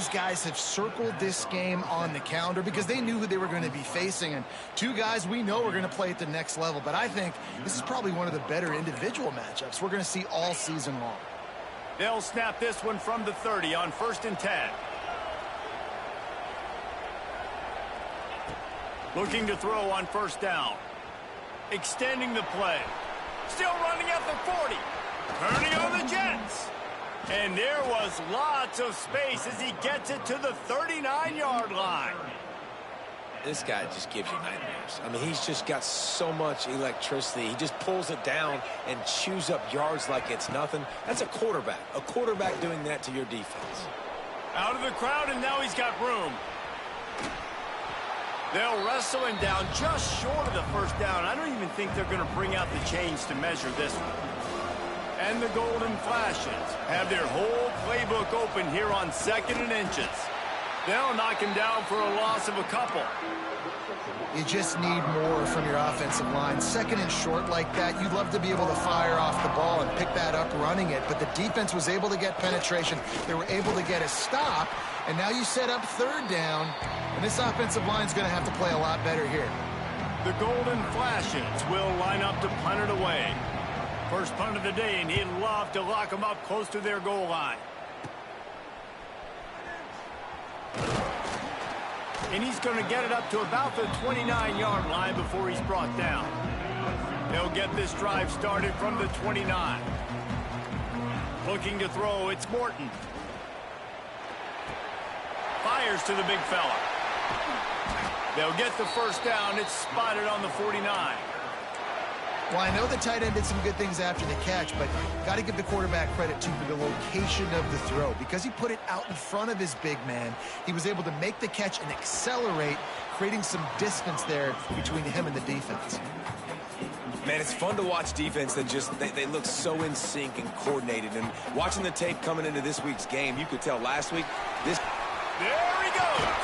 these guys have circled this game on the calendar because they knew who they were going to be facing. And two guys we know are going to play at the next level. But I think this is probably one of the better individual matchups we're going to see all season long. They'll snap this one from the 30 on 1st and 10. Looking to throw on 1st down. Extending the play. Still running at the 40. Turning on the Jets. And there was lots of space as he gets it to the 39-yard line. This guy just gives you nightmares. I mean, he's just got so much electricity. He just pulls it down and chews up yards like it's nothing. That's a quarterback. A quarterback doing that to your defense. Out of the crowd, and now he's got room. They'll wrestle him down just short of the 1st down. I don't even think they're going to bring out the chains to measure this one. And the Golden Flashes have their whole playbook open here on 2nd and inches. They'll knock him down for a loss of a couple. You just need more from your offensive line. 2nd and short like that, you'd love to be able to fire off the ball and pick that up running it. But the defense was able to get penetration. They were able to get a stop. And now you set up 3rd down. And this offensive line is going to have to play a lot better here. The Golden Flashes will line up to punt it away. First punt of the day, and he'd love to lock them up close to their goal line. And he's going to get it up to about the 29-yard line before he's brought down. They'll get this drive started from the 29. Looking to throw, it's Morton. Fires to the big fella. They'll get the 1st down. It's spotted on the 49. Well, I know the tight end did some good things after the catch, but got to give the quarterback credit, too, for the location of the throw. Because he put it out in front of his big man, he was able to make the catch and accelerate, creating some distance there between him and the defense. Man, it's fun to watch defense that just, they look so in sync and coordinated. And watching the tape coming into this week's game, you could tell last week, this... There he goes.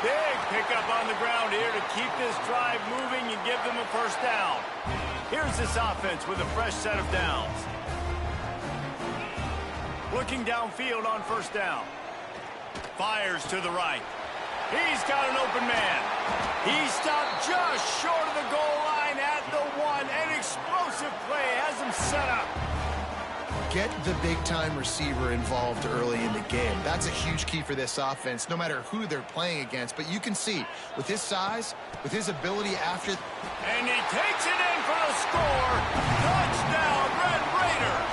Big pickup on the ground here to keep this drive moving and give them a 1st down. Here's this offense with a fresh set of downs. Looking downfield on 1st down. Fires to the right. He's got an open man. He stopped just short of the goal line at the 1. An explosive play has him set up. Get the big-time receiver involved early in the game. That's a huge key for this offense, no matter who they're playing against. But you can see, with his size, with his ability after... And he takes it in for the score. Touchdown, Red Raiders.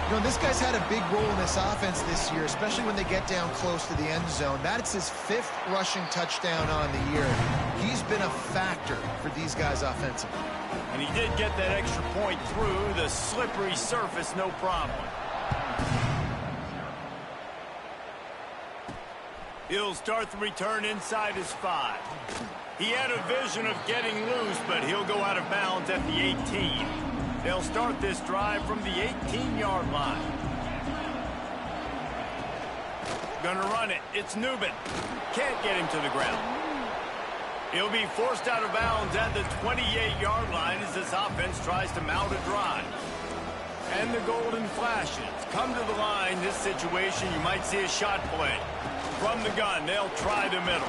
You know, this guy's had a big role in this offense this year, especially when they get down close to the end zone. That's his 5th rushing touchdown on the year. He's been a factor for these guys offensively. And he did get that extra point through the slippery surface, no problem. He'll start the return inside his 5. He had a vision of getting loose, but he'll go out of bounds at the 18. They'll start this drive from the 18-yard line. Gonna run it. It's Newman. Can't get him to the ground. He'll be forced out of bounds at the 28-yard line as this offense tries to mount a drive. And the Golden Flashes come to the line. This situation, you might see a shot play. From the gun, they'll try the middle.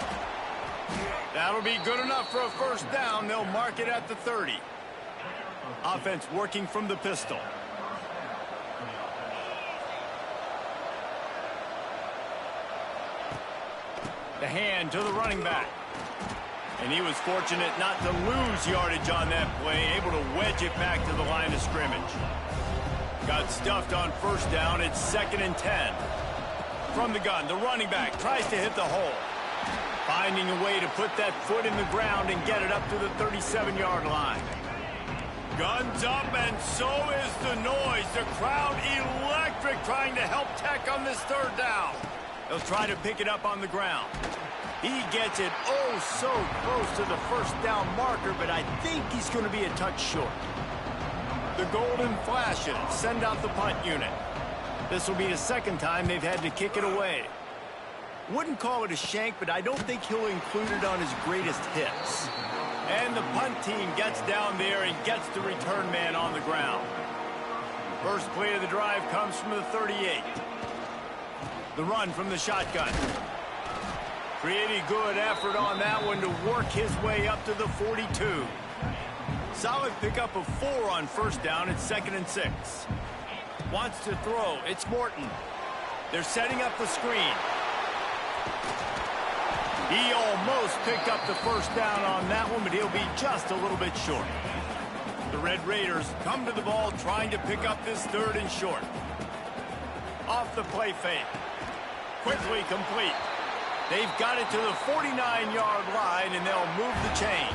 That'll be good enough for a 1st down. They'll mark it at the 30. Offense working from the pistol. The hand to the running back. And he was fortunate not to lose yardage on that play, able to wedge it back to the line of scrimmage. Got stuffed on 1st down. It's 2nd and 10. From the gun, the running back tries to hit the hole. Finding a way to put that foot in the ground and get it up to the 37-yard line. Guns up, and so is the noise. The crowd electric, trying to help Tech on this 3rd down. They'll try to pick it up on the ground. He gets it oh so close to the 1st down marker, but I think he's going to be a touch short. The Golden Flashes send out the punt unit. This will be the 2nd time they've had to kick it away. Wouldn't call it a shank, but I don't think he'll include it on his greatest hits. And the punt team gets down there and gets the return man on the ground. First play of the drive comes from the 38. The run from the shotgun. Pretty good effort on that one to work his way up to the 42. Solid pickup of 4 on first down. It's 2nd and 6. Wants to throw. It's Morton. They're setting up the screen. He almost picked up the first down on that one, but he'll be just a little bit short. The Red Raiders come to the ball trying to pick up this 3rd and short. Off the play fake. Quickly complete. They've got it to the 49-yard line, and they'll move the chains.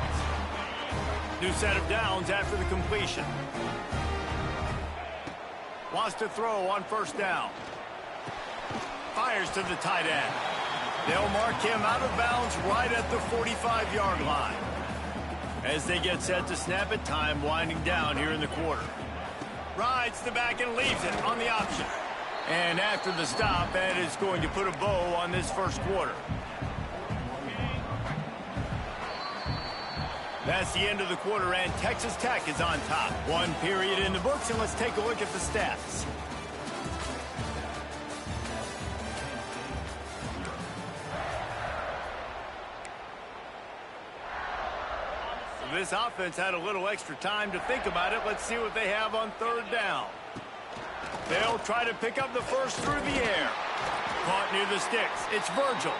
New set of downs after the completion. Wants to throw on first down. Fires to the tight end. They'll mark him out of bounds right at the 45-yard line. As they get set to snap it, time winding down here in the quarter. Rides the back and leaves it on the option. And after the stop, that is going to put a bow on this first quarter. That's the end of the quarter, and Texas Tech is on top. 1 period in the books, and let's take a look at the stats. This offense had a little extra time to think about it. Let's see what they have on 3rd down. They'll try to pick up the first through the air. Caught near the sticks. It's Virgil.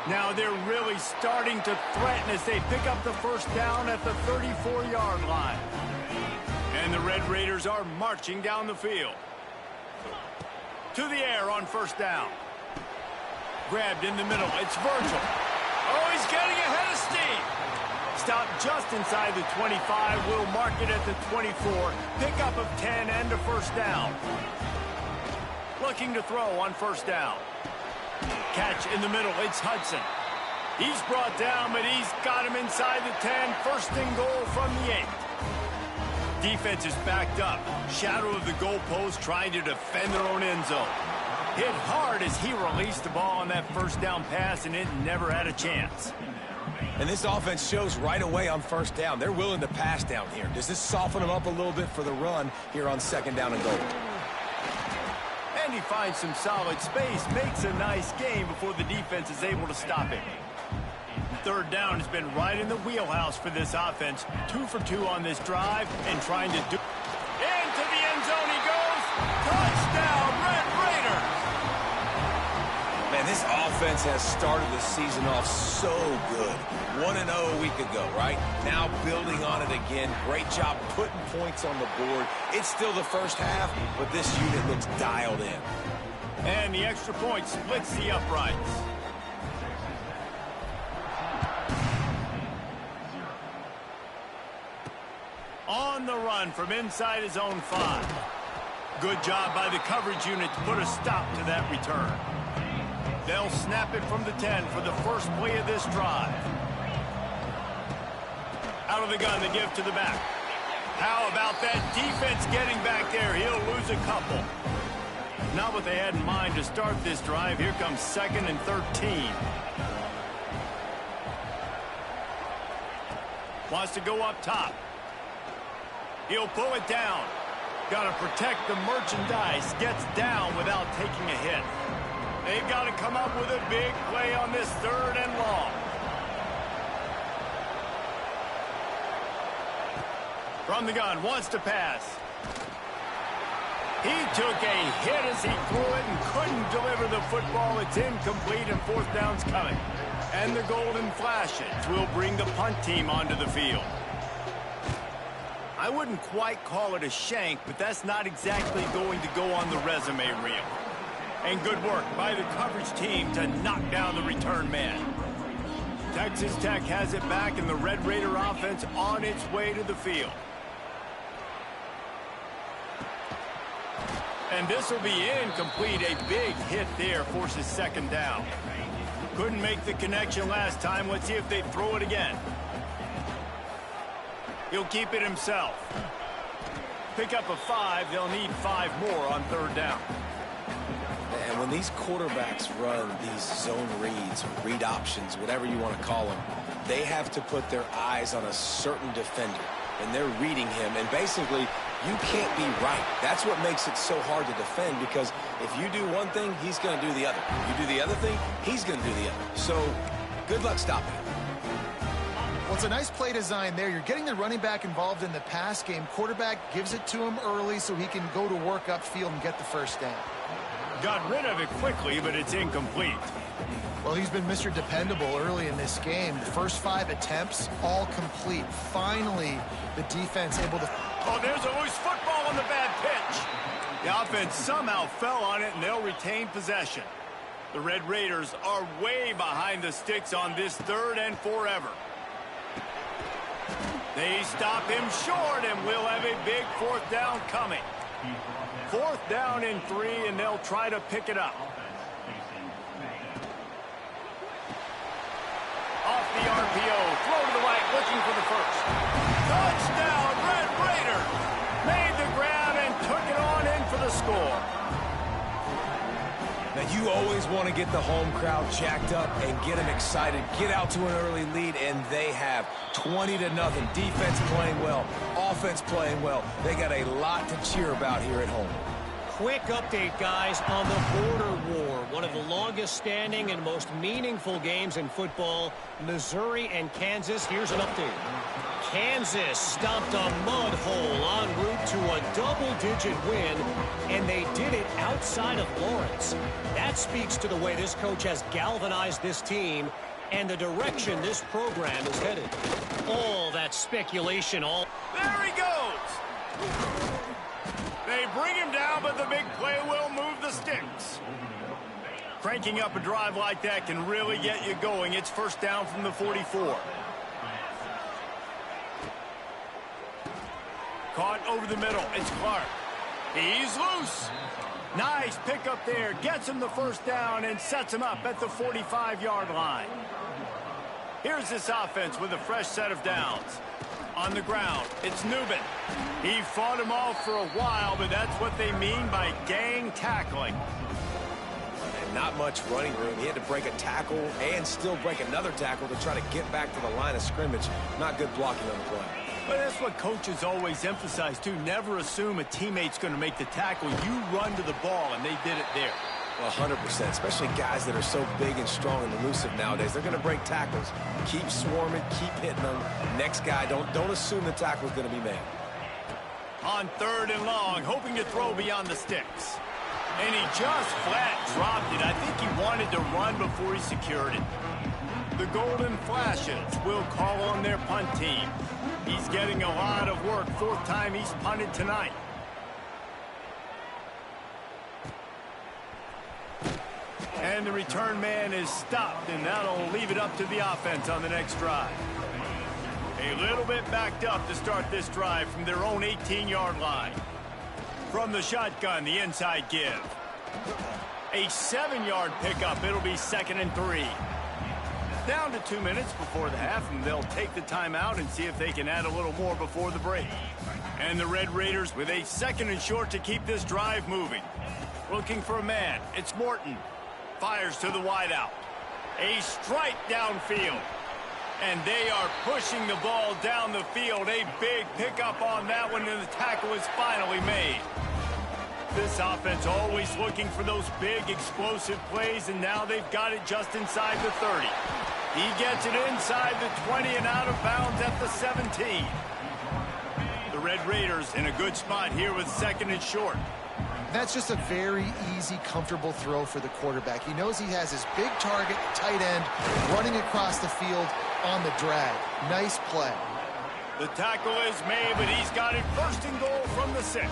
Now they're really starting to threaten as they pick up the first down at the 34-yard line. And the Red Raiders are marching down the field. To the air on first down. Grabbed in the middle. It's Virgil. Oh, he's getting ahead of steam. Stopped just inside the 25. We'll mark it at the 24. Pickup of 10 and a first down. Looking to throw on first down. Catch in the middle. It's Hudson. He's brought down, but he's got him inside the 10. First and goal from the 8. Defense is backed up. Shadow of the goalpost trying to defend their own end zone. Hit hard as he released the ball on that first down pass, and it never had a chance. And this offense shows right away on first down. They're willing to pass down here. Does this soften them up a little bit for the run here on 2nd down and goal? And he finds some solid space, makes a nice game before the defense is able to stop him. 3rd down has been right in the wheelhouse for this offense. 2 for 2 on this drive and trying to do... Into the end zone he goes. Touchdown, Red Raiders! Man, this offense has started the season off so good. 1-0 a week ago, right? Now building on it again. Great job putting points on the board. It's still the first half, but this unit looks dialed in. And the extra point splits the uprights. On the run from inside his own 5. Good job by the coverage unit to put a stop to that return. They'll snap it from the 10 for the first play of this drive. Out of the gun, the give to the back. How about that defense getting back there? He'll lose a couple. Not what they had in mind to start this drive. Here comes 2nd and 13. Wants to go up top. He'll pull it down. Got to protect the merchandise. Gets down without taking a hit. They've got to come up with a big play on this 3rd and long. From the gun, wants to pass. He took a hit as he threw it and couldn't deliver the football. It's incomplete and 4th down's coming. And the golden flashes will bring the punt team onto the field. I wouldn't quite call it a shank, but that's not exactly going to go on the resume reel. And good work by the coverage team to knock down the return man. Texas Tech has it back, and the Red Raider offense on its way to the field. And this will be incomplete. A big hit there forces 2nd down. Couldn't make the connection last time. Let's see if they throw it again. He'll keep it himself. Pick up a 5. They'll need 5 more on 3rd down. And when these quarterbacks run these zone reads, read options, whatever you want to call them, they have to put their eyes on a certain defender. And they're reading him. And basically, You can't be right. That's what makes it so hard to defend, because if you do one thing, he's going to do the other. You do the other thing, he's going to do the other. So good luck stopping it. Well, it's a nice play design there. You're getting the running back involved in the pass game. Quarterback gives it to him early so he can go to work upfield and get the first down. Got rid of it quickly, but it's incomplete. Well, he's been Mr. Dependable early in this game. The first 5 attempts, all complete. Finally, the defense able to... Oh, there's a loose football on the bad pitch. The offense somehow fell on it, and they'll retain possession. The Red Raiders are way behind the sticks on this 3rd and forever. They stop him short, and we'll have a big 4th down coming. 4th down and 3, and they'll try to pick it up. Off the RPO, throw to the right, looking for the first. Touchdown, Red Raiders! Made the grab and took it on in for the score. Now, you always want to get the home crowd jacked up and get them excited. Get out to an early lead, and they have 20-0. Defense playing well, offense playing well. They got a lot to cheer about here at home. Quick update, guys, on the border war. One of the longest standing and most meaningful games in football. Missouri and Kansas. Here's an update. Kansas stomped a mud hole en route to a double-digit win, and they did it outside of Lawrence. That speaks to the way this coach has galvanized this team and the direction this program is headed. All that speculation, There he goes! They bring him down, but the big play will move the sticks. Cranking up a drive like that can really get you going. It's 1st down from the 44. Caught over the middle. It's Clark. He's loose. Nice pickup there. Gets him the 1st down and sets him up at the 45-yard line. Here's this offense with a fresh set of downs. On the ground, it's Newman. He fought him off for a while, but that's what they mean by gang tackling. And not much running room. He had to break a tackle and still break another tackle to try to get back to the line of scrimmage. Not good blocking on the play. But that's what coaches always emphasize, too. Never assume a teammate's going to make the tackle. You run to the ball, and they did it there. Well, 100%, especially guys that are so big and strong and elusive nowadays. They're going to break tackles. Keep swarming, keep hitting them. Next guy, don't assume the tackle's going to be made. On 3rd and long, hoping to throw beyond the sticks. And he just flat dropped it. I think he wanted to run before he secured it. The Golden Flashes will call on their punt team. He's getting a lot of work. 4th time he's punted tonight. And the return man is stopped, and that'll leave it up to the offense on the next drive. A little bit backed up to start this drive from their own 18-yard line. From the shotgun, the inside give. A 7-yard pickup. It'll be 2nd and 3. Down to 2 minutes before the half, and they'll take the timeout and see if they can add a little more before the break. And the Red Raiders with a 2nd and short to keep this drive moving. Looking for a man. It's Morton. Fires to the wideout. A strike downfield. And they are pushing the ball down the field. A big pickup on that one, and the tackle is finally made. This offense always looking for those big, explosive plays, and now they've got it just inside the 30. He gets it inside the 20 and out of bounds at the 17. The Red Raiders in a good spot here with 2nd and short. That's just a very easy, comfortable throw for the quarterback. He knows he has his big target, tight end, running across the field on the drag. Nice play. The tackle is made, but he's got it 1st and goal from the 6.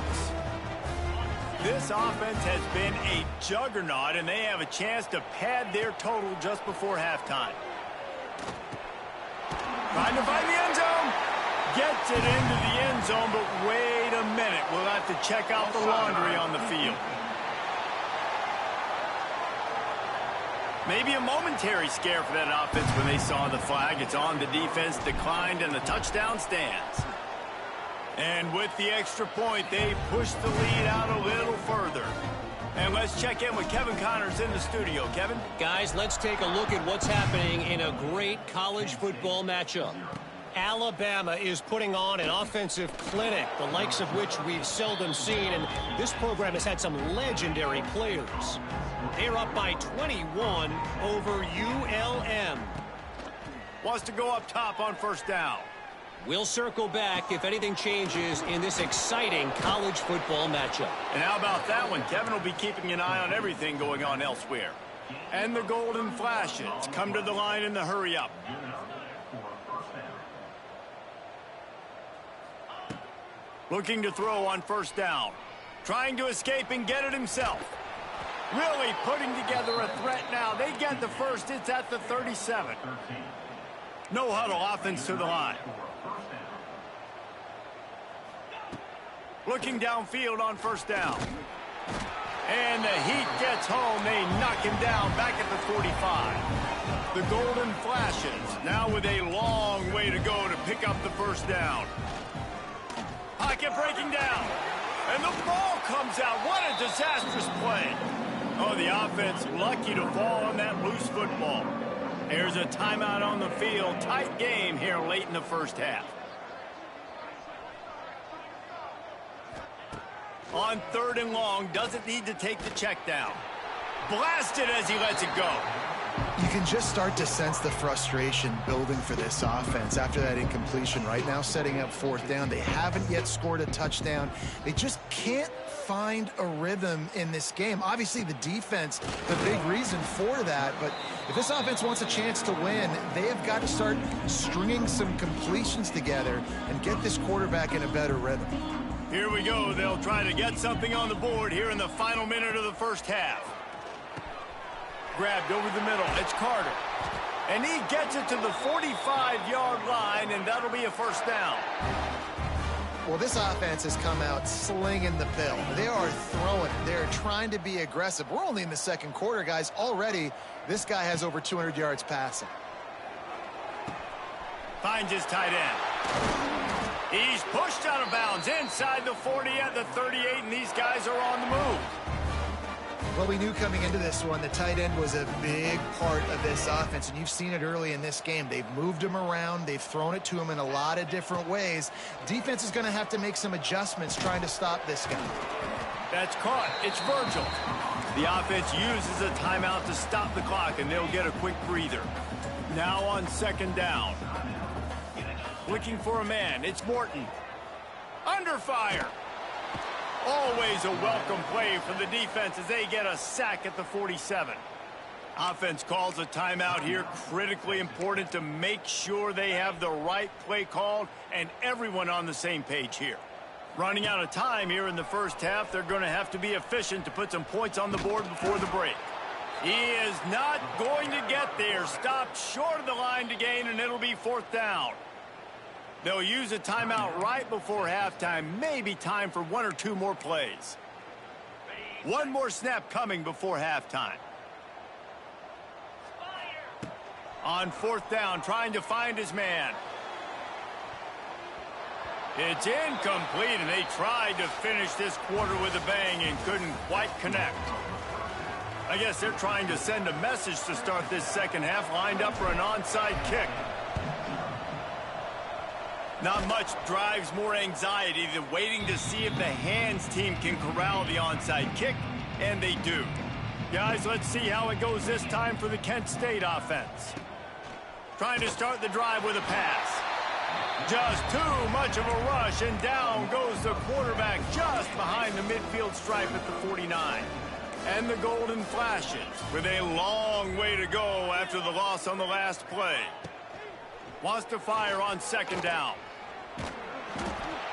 This offense has been a juggernaut, and they have a chance to pad their total just before halftime. Trying to find the end zone. Gets it into the end zone, but wait a minute. We'll have to check out the laundry on the field. Maybe a momentary scare for that offense when they saw the flag. It's on, the defense declined, and the touchdown stands. And with the extra point, they push the lead out a little further. And let's check in with Kevin Connors in the studio. Kevin? Guys, let's take a look at what's happening in a great college football matchup. Alabama is putting on an offensive clinic, the likes of which we've seldom seen, and this program has had some legendary players. They're up by 21 over ULM. Wants to go up top on first down. We'll circle back if anything changes in this exciting college football matchup. And how about that one? Kevin will be keeping an eye on everything going on elsewhere. And the Golden Flashes come to the line in the hurry-up. Looking to throw on first down. Trying to escape and get it himself. Really putting together a threat now. They get the first. It's at the 37. No huddle offense to the line. Looking downfield on first down. And the Heat gets home. They knock him down back at the 45. The Golden Flashes now with a long way to go to pick up the first down. Pocket breaking down. And the ball comes out. What a disastrous play. Oh, the offense lucky to fall on that loose football. There's a timeout on the field. Tight game here late in the first half. On third and long, doesn't need to take the check down. Blasted as he lets it go. You can just start to sense the frustration building for this offense after that incompletion. Right now, setting up fourth down. They haven't yet scored a touchdown. They just can't find a rhythm in this game. Obviously, the defense, the big reason for that. But if this offense wants a chance to win, they have got to start stringing some completions together and get this quarterback in a better rhythm. Here we go. They'll try to get something on the board here in the final minute of the first half. Grabbed over the middle. It's Carter. And he gets it to the 45-yard line, and that'll be a first down. Well, this offense has come out slinging the pill. They are throwing it. They're trying to be aggressive. We're only in the second quarter, guys. Already, this guy has over 200 yards passing. Finds his tight end. He's pushed out of bounds inside the 40 at the 38, and these guys are on the move. Well, we knew coming into this one the tight end was a big part of this offense, and you've seen it early in this game. They've moved him around. They've thrown it to him in a lot of different ways. Defense is going to have to make some adjustments trying to stop this guy. That's caught. It's Virgil. The offense uses a timeout to stop the clock, and they'll get a quick breather. Now on second down. Looking for a man. It's Morton. Under fire. Always a welcome play for the defense as they get a sack at the 47. Offense calls a timeout here. Critically important to make sure they have the right play called and everyone on the same page here. Running out of time here in the first half. They're going to have to be efficient to put some points on the board before the break. He is not going to get there. Stopped short of the line to gain, and it'll be fourth down. They'll use a timeout right before halftime. Maybe time for one or two more plays. One more snap coming before halftime. On fourth down, trying to find his man. It's incomplete, and they tried to finish this quarter with a bang and couldn't quite connect. I guess they're trying to send a message to start this second half, lined up for an onside kick. Not much drives more anxiety than waiting to see if the hands team can corral the onside kick, and they do. Guys, let's see how it goes this time for the Kent State offense. Trying to start the drive with a pass. Just too much of a rush, and down goes the quarterback just behind the midfield stripe at the 49. And the Golden Flashes with a long way to go after the loss on the last play. Wants to fire on second down.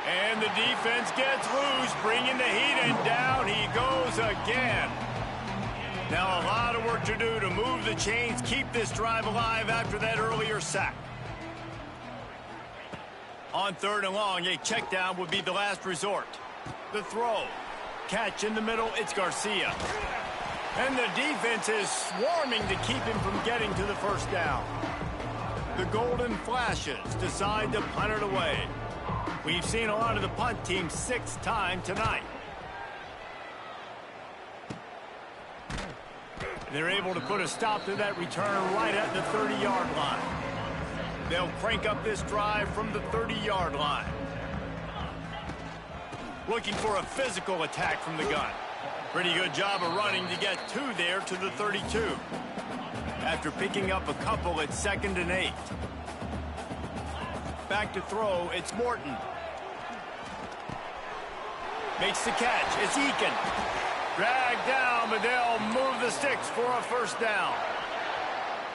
And the defense gets loose, bringing the heat, and down he goes again. Now a lot of work to do to move the chains, keep this drive alive after that earlier sack. On third and long, a check down would be the last resort. The throw. Catch in the middle, it's Garcia. And the defense is swarming to keep him from getting to the first down. The Golden Flashes decide to punt it away. We've seen a lot of the punt team 6 times tonight. They're able to put a stop to that return right at the 30-yard line. They'll crank up this drive from the 30-yard line. Looking for a physical attack from the gun. Pretty good job of running to get 2 there to the 32. After picking up a couple at 2nd and 8. Back to throw, it's Morton. Makes the catch, it's Eakin. Dragged down, but they'll move the sticks for a first down.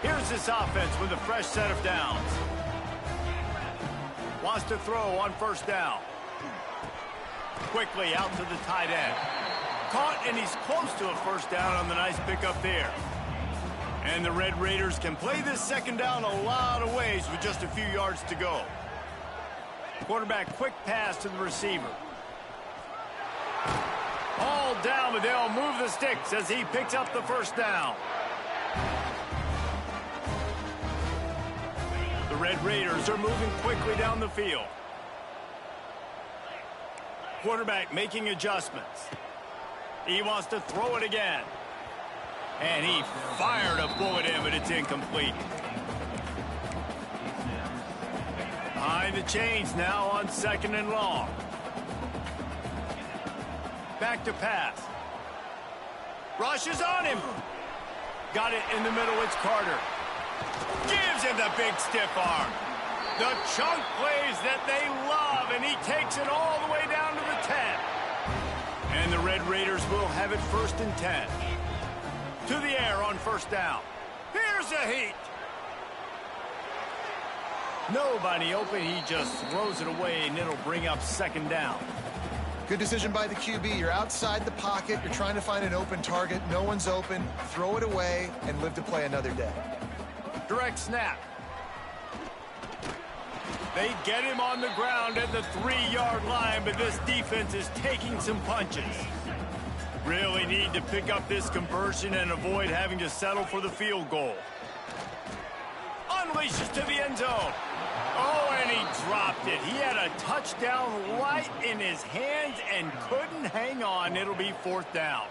Here's this offense with a fresh set of downs. Wants to throw on first down. Quickly out to the tight end. Caught, and he's close to a first down on the nice pickup there. And the Red Raiders can play this second down a lot of ways with just a few yards to go. Quarterback quick pass to the receiver. All down, but they'll move the sticks as he picks up the first down. The Red Raiders are moving quickly down the field. Quarterback making adjustments. He wants to throw it again. And he fired a bullet in, but it's incomplete. Behind the chains now on 2nd and long. Back to pass. Rushes on him. Got it in the middle, it's Carter. Gives him the big stiff arm. The chunk plays that they love, and he takes it all the way down to the 10. And the Red Raiders will have it 1st and 10. To the air on first down. Here's a heat. Nobody open. He just throws it away, and it'll bring up 2nd down. Good decision by the QB. You're outside the pocket. You're trying to find an open target. No one's open. Throw it away and live to play another day. Direct snap. They get him on the ground at the 3-yard line, but this defense is taking some punches. Really need to pick up this conversion and avoid having to settle for the field goal. Unleashes to the end zone. Oh, and he dropped it. He had a touchdown right in his hands and couldn't hang on. It'll be 4th down.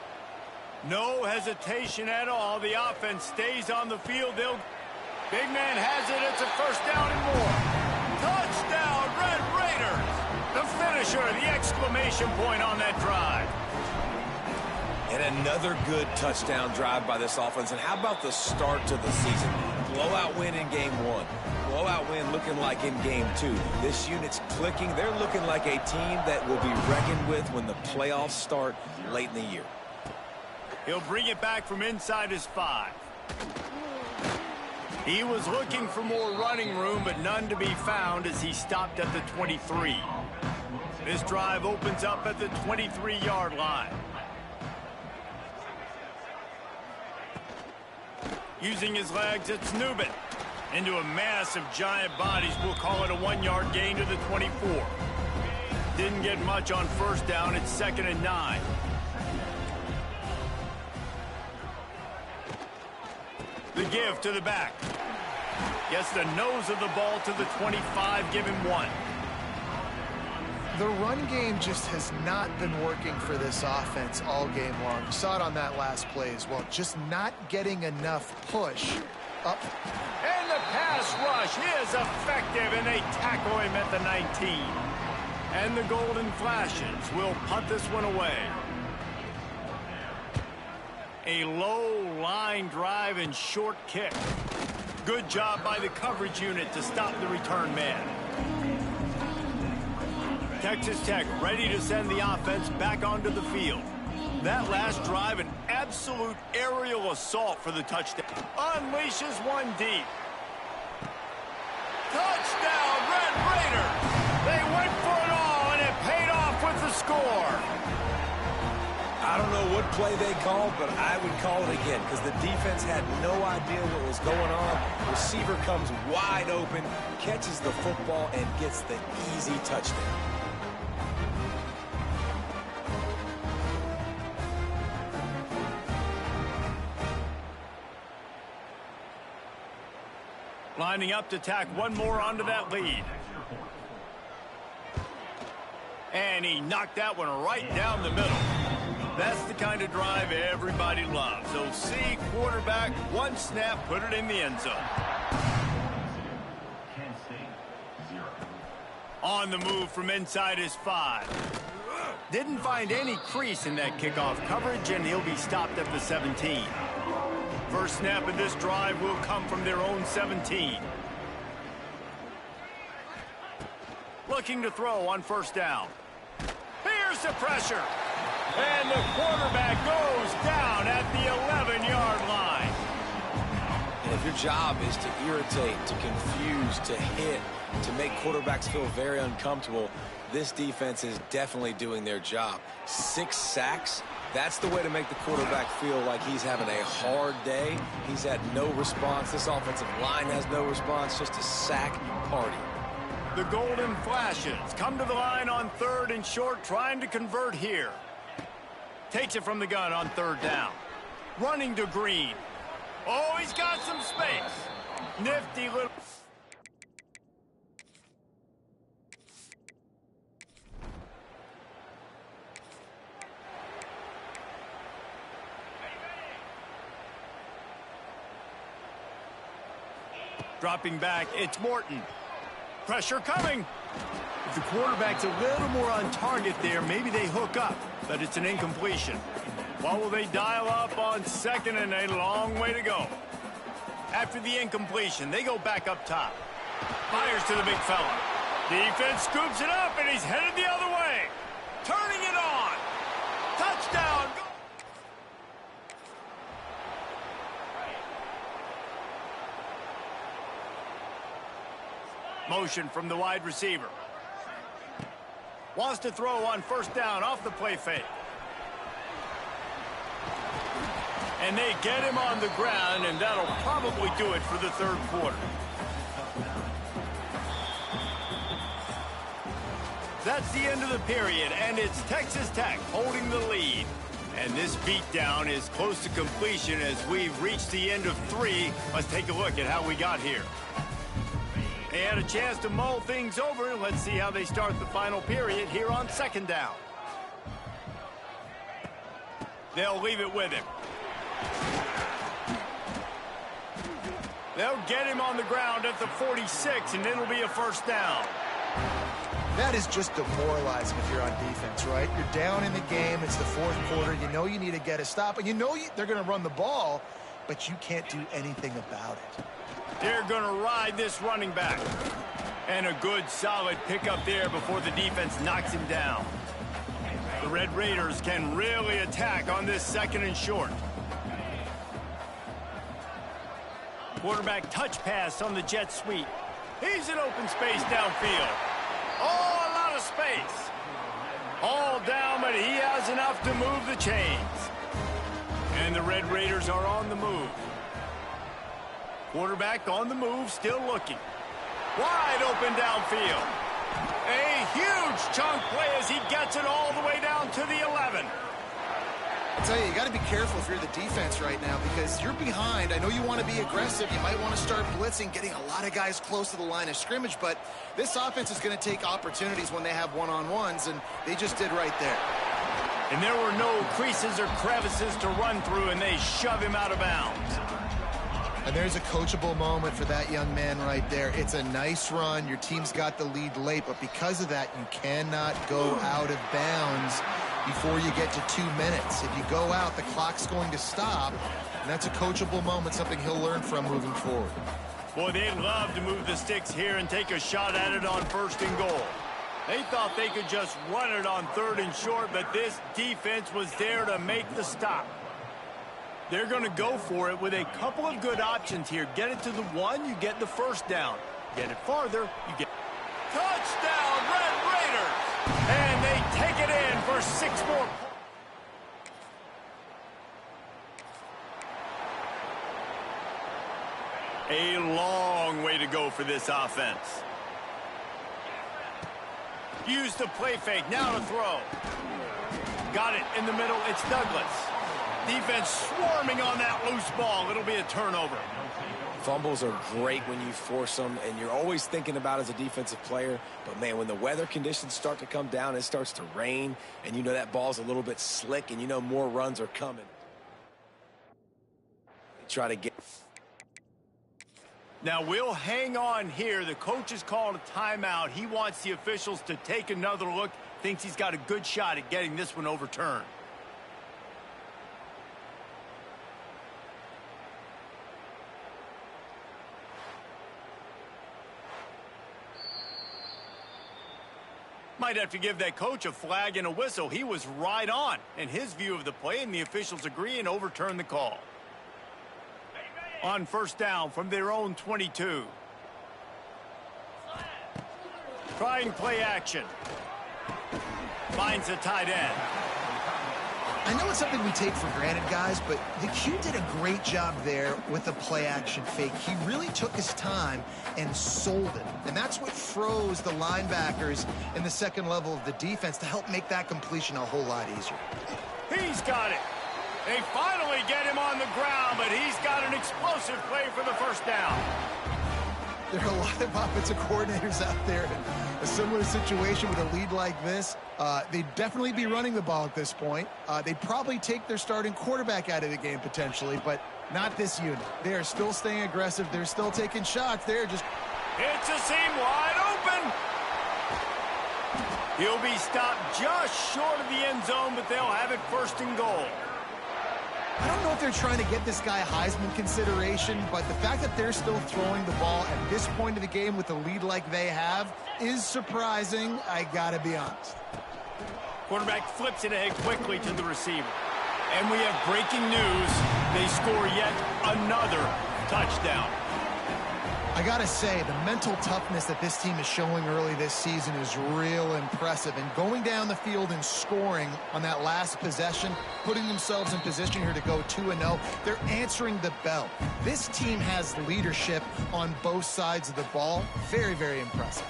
No hesitation at all. The offense stays on the field. Big man has it. It's a first down and more. Touchdown, Red Raiders. The finisher, the exclamation point on that drive. And another good touchdown drive by this offense. And how about the start to the season? Blowout win in game 1. Blowout win looking like in game 2. This unit's clicking. They're looking like a team that will be reckoned with when the playoffs start late in the year. He'll bring it back from inside his 5. He was looking for more running room, but none to be found as he stopped at the 23. This drive opens up at the 23-yard line. Using his legs, it's Newman. Into a mass of giant bodies. We'll call it a 1-yard gain to the 24. Didn't get much on first down. It's 2nd and 9. The give to the back. Gets the nose of the ball to the 25. Give him 1. The run game just has not been working for this offense all game long. You saw it on that last play as well. Just not getting enough push up. And the pass rush is effective, and they tackle him at the 19. And the Golden Flashes will punt this one away. A low line drive and short kick. Good job by the coverage unit to stop the return man. Texas Tech ready to send the offense back onto the field. That last drive, an absolute aerial assault for the touchdown. Unleashes one deep. Touchdown, Red Raiders! They went for it all, and it paid off with the score. I don't know what play they called, but I would call it again because the defense had no idea what was going on. Receiver comes wide open, catches the football, and gets the easy touchdown. Lining up to tack one more onto that lead. And he knocked that one right down the middle. That's the kind of drive everybody loves. So see quarterback, one snap, put it in the end zone. On the move from inside his 5. Didn't find any crease in that kickoff coverage, and he'll be stopped at the 17. First snap of this drive will come from their own 17. Looking to throw on first down. Here's the pressure. And the quarterback goes down at the 11-yard line. And if your job is to irritate, to confuse, to hit, to make quarterbacks feel very uncomfortable, this defense is definitely doing their job. 6 sacks, that's the way to make the quarterback feel like he's having a hard day. He's had no response. This offensive line has no response, just a sack party. The golden flashes come to the line on 3rd and short, trying to convert here. Takes it from the gun on 3rd down. Running to Green. Oh, he's got some space. Nifty little... Dropping back, it's Morton. Pressure coming. If the quarterback's a little more on target there, maybe they hook up, but it's an incompletion. What will they dial up on 2nd and a long way to go? After the incompletion, they go back up top. Fires to the big fella. Defense scoops it up, and he's headed the other way. Turning it on. Touchdown. Motion from the wide receiver. Wants to throw on first down off the play fake. And they get him on the ground, and that'll probably do it for the 3rd quarter. That's the end of the period, and it's Texas Tech holding the lead. And this beatdown is close to completion as we've reached the end of 3. Let's take a look at how we got here. They had a chance to mull things over. Let's see how they start the final period here on 2nd down. They'll leave it with him. They'll get him on the ground at the 46, and it'll be a first down. That is just demoralizing if you're on defense, right? You're down in the game. It's the 4th quarter. You know you need to get a stop, and you know they're going to run the ball, but you can't do anything about it. They're going to ride this running back. And a good, solid pickup there before the defense knocks him down. The Red Raiders can really attack on this 2nd and short. Quarterback touch pass on the jet sweep. He's in open space downfield. Oh, a lot of space. All down, but he has enough to move the chains. And the Red Raiders are on the move. Quarterback on the move, still looking. Wide open downfield. A huge chunk play as he gets it all the way down to the 11. I tell you got to be careful if you're the defense right now because you're behind. I know you want to be aggressive. You might want to start blitzing, getting a lot of guys close to the line of scrimmage, but this offense is going to take opportunities when they have one-on-ones, and they just did right there. And there were no creases or crevices to run through, and they shove him out of bounds. And there's a coachable moment for that young man right there. It's a nice run. Your team's got the lead late, but because of that, you cannot go out of bounds before you get to 2 minutes. If you go out, the clock's going to stop, and that's a coachable moment, something he'll learn from moving forward. Boy, they'd love to move the sticks here and take a shot at it on 1st and goal. They thought they could just run it on 3rd and short, but this defense was there to make the stop. They're going to go for it with a couple of good options here. Get it to the 1, you get the first down. Get it farther, you get... Touchdown, Red Raiders! And they take it in for 6 more points. A long way to go for this offense. Use the play fake, now to throw. Got it in the middle, it's Douglas. Defense swarming on that loose ball. It'll be a turnover. Fumbles are great when you force them, and you're always thinking about as a defensive player. But, man, when the weather conditions start to come down, it starts to rain, and you know that ball's a little bit slick, and you know more runs are coming. Try to get... Now, we'll hang on here. The coach has called a timeout. He wants the officials to take another look. Thinks he's got a good shot at getting this one overturned. Might have to give that coach a flag and a whistle. He was right on in his view of the play, and the officials agree and overturn the call. On first down from their own 22. Trying play action. Finds a tight end. I know it's something we take for granted, guys, but the Q did a great job there with the play-action fake. He really took his time and sold it. And that's what froze the linebackers in the second level of the defense to help make that completion a whole lot easier. He's got it. They finally get him on the ground, but he's got an explosive play for the first down. There are a lot of offensive coordinators out there in a similar situation with a lead like this. They'd definitely be running the ball at this point. They'd probably take their starting quarterback out of the game potentially, but not this unit. They are still staying aggressive. They're still taking shots. They're just... It's a seam wide open. He'll be stopped just short of the end zone, but they'll have it first and goal. I don't know if they're trying to get this guy Heisman consideration, but the fact that they're still throwing the ball at this point of the game with a lead like they have is surprising, I gotta be honest. Quarterback flips it ahead quickly to the receiver. And we have breaking news. They score yet another touchdown. I gotta say, the mental toughness that this team is showing early this season is real impressive. And going down the field and scoring on that last possession, putting themselves in position here to go 2-0, they're answering the bell. This team has leadership on both sides of the ball. Very, very impressive.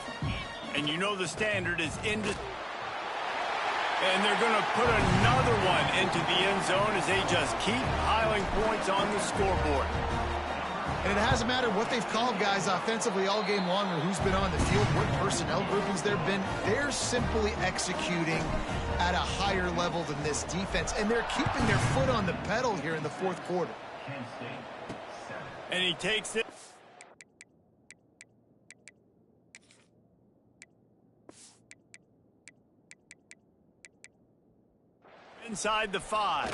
And you know the standard is and they're going to put another one into the end zone as they just keep piling points on the scoreboard. And it hasn't mattered what they've called, guys, offensively all game long, or who's been on the field, what personnel groupings there have been. They're simply executing at a higher level than this defense, and they're keeping their foot on the pedal here in the fourth quarter. And he takes it. Inside the 5.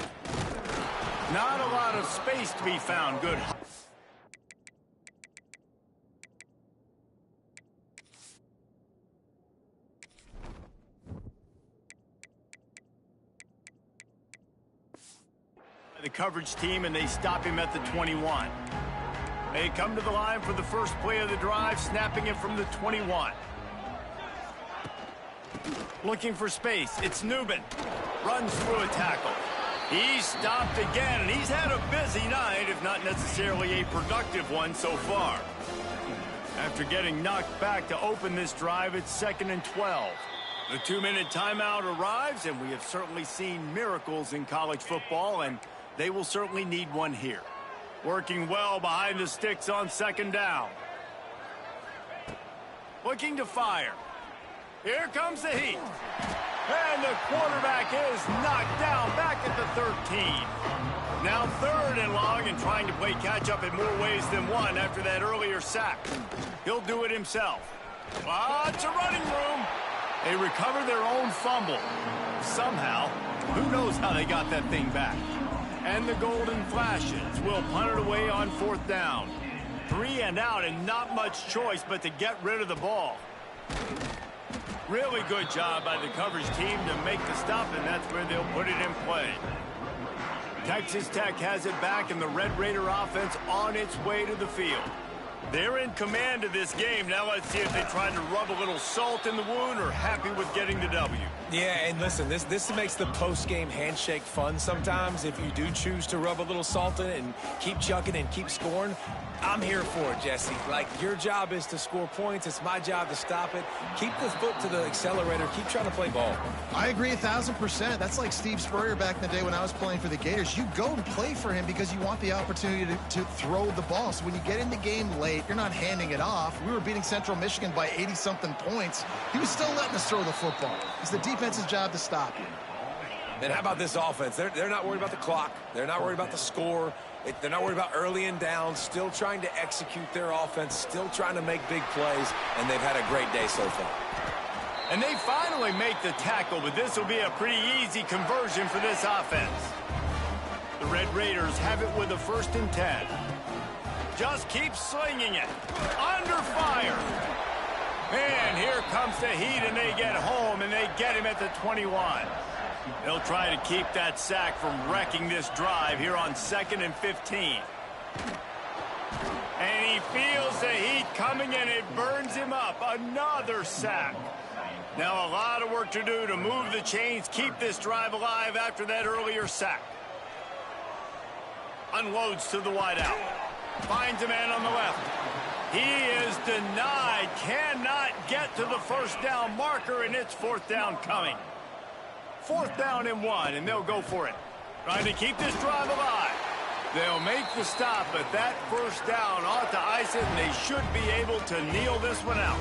Not a lot of space to be found. Good. The coverage team, and they stop him at the 21. They come to the line for the first play of the drive, snapping it from the 21. Looking for space. It's Newman. Runs through a tackle. He's stopped again, and he's had a busy night, if not necessarily a productive one so far. After getting knocked back to open this drive, it's 2nd and 12. The 2-minute timeout arrives, and we have certainly seen miracles in college football, and they will certainly need one here. Working well behind the sticks on 2nd down. Looking to fire. Here comes the heat. And the quarterback is knocked down back at the 13. Now 3rd and long, and trying to play catch-up in more ways than one after that earlier sack. He'll do it himself. Lots of running room. They recover their own fumble. Somehow, who knows how they got that thing back. And the golden flashes will punt it away on 4th down. 3 and out, and not much choice but to get rid of the ball. Really good job by the coverage team to make the stop, and that's where they'll put it in play. Texas Tech has it back, and the Red Raider offense on its way to the field. They're in command of this game. Now let's see if they try to rub a little salt in the wound or happy with getting the W. Yeah, and listen, this makes the post-game handshake fun sometimes. If you do choose to rub a little salt in it and keep chucking and keep scoring, I'm here for it, Jesse. Like, your job is to score points. It's my job to stop it. Keep the foot to the accelerator. Keep trying to play ball. I agree 1,000%. That's like Steve Spurrier back in the day when I was playing for the Gators. You go and play for him because you want the opportunity to throw the ball. So when you get in the game late, you're not handing it off. We were beating Central Michigan by 80-something points. He was still letting us throw the football. It's the defense's job to stop you. And how about this offense? They're not worried about the clock. They're not worried about the score. They're not worried about early and down. Still trying to execute their offense. Still trying to make big plays. And they've had a great day so far. And they finally make the tackle, but this will be a pretty easy conversion for this offense. The Red Raiders have it with a 1st and 10. Just keep slinging it. Under fire. And here comes the Heat, and they get home, and they get him at the 21. They'll try to keep that sack from wrecking this drive here on 2nd and 15. And he feels the heat coming, and it burns him up. Another sack. Now a lot of work to do to move the chains, keep this drive alive after that earlier sack. Unloads to the wideout. Finds a man on the left. He is denied. Cannot get to the 1st down marker, and it's 4th down coming. 4th down and 1, and they'll go for it. Trying to keep this drive alive. They'll make the stop, but that 1st down ought to ice it, and they should be able to kneel this one out.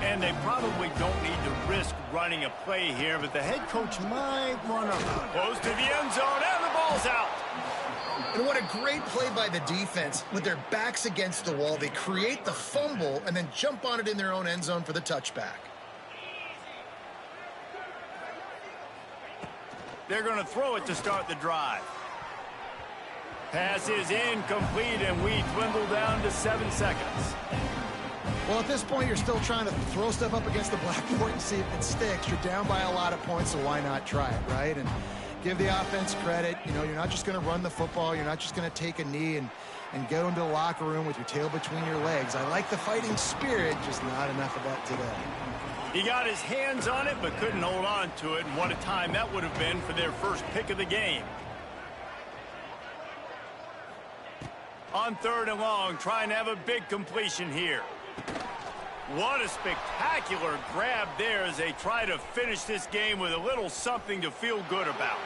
And they probably don't need to risk running a play here, but the head coach might want to close to the end zone, and the ball's out. And what a great play by the defense. With their backs against the wall, they create the fumble and then jump on it in their own end zone for the touchback. They're going to throw it to start the drive. Pass is incomplete, and we dwindle down to 7 seconds. Well, at this point, you're still trying to throw stuff up against the blackboard and see if it sticks. You're down by a lot of points, so why not try it, right? And give the offense credit. You know, you're not just going to run the football. You're not just going to take a knee and go into the locker room with your tail between your legs. I like the fighting spirit, just not enough of that today. He got his hands on it, but couldn't hold on to it. And what a time that would have been for their first pick of the game. On 3rd and long, trying to have a big completion here. What a spectacular grab there as they try to finish this game with a little something to feel good about.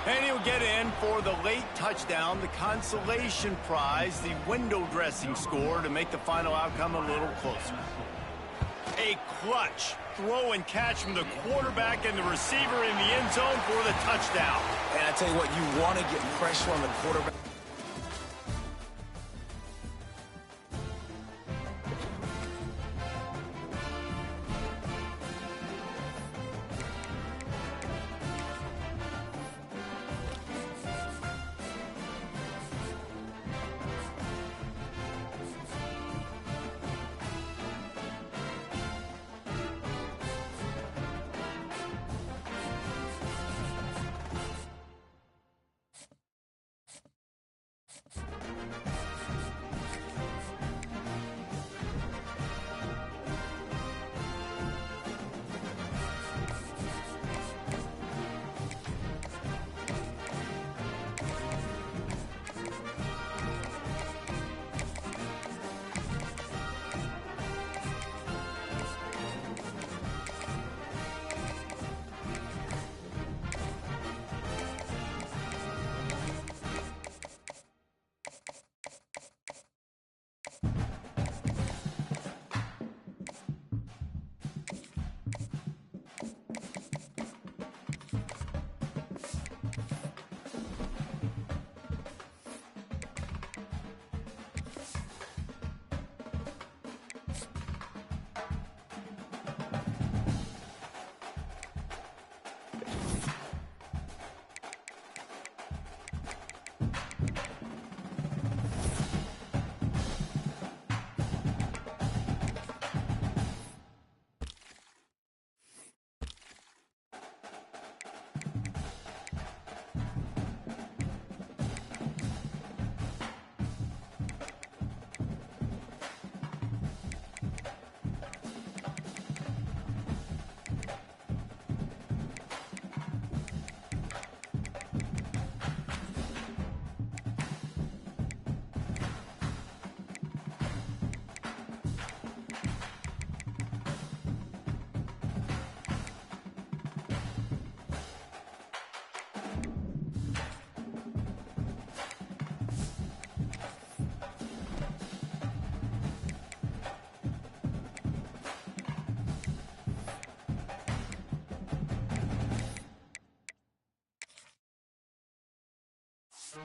And he'll get in for the late touchdown, the consolation prize, the window dressing score to make the final outcome a little closer. A clutch throw and catch from the quarterback and the receiver in the end zone for the touchdown. And I tell you what, you want to get pressure on the quarterback. A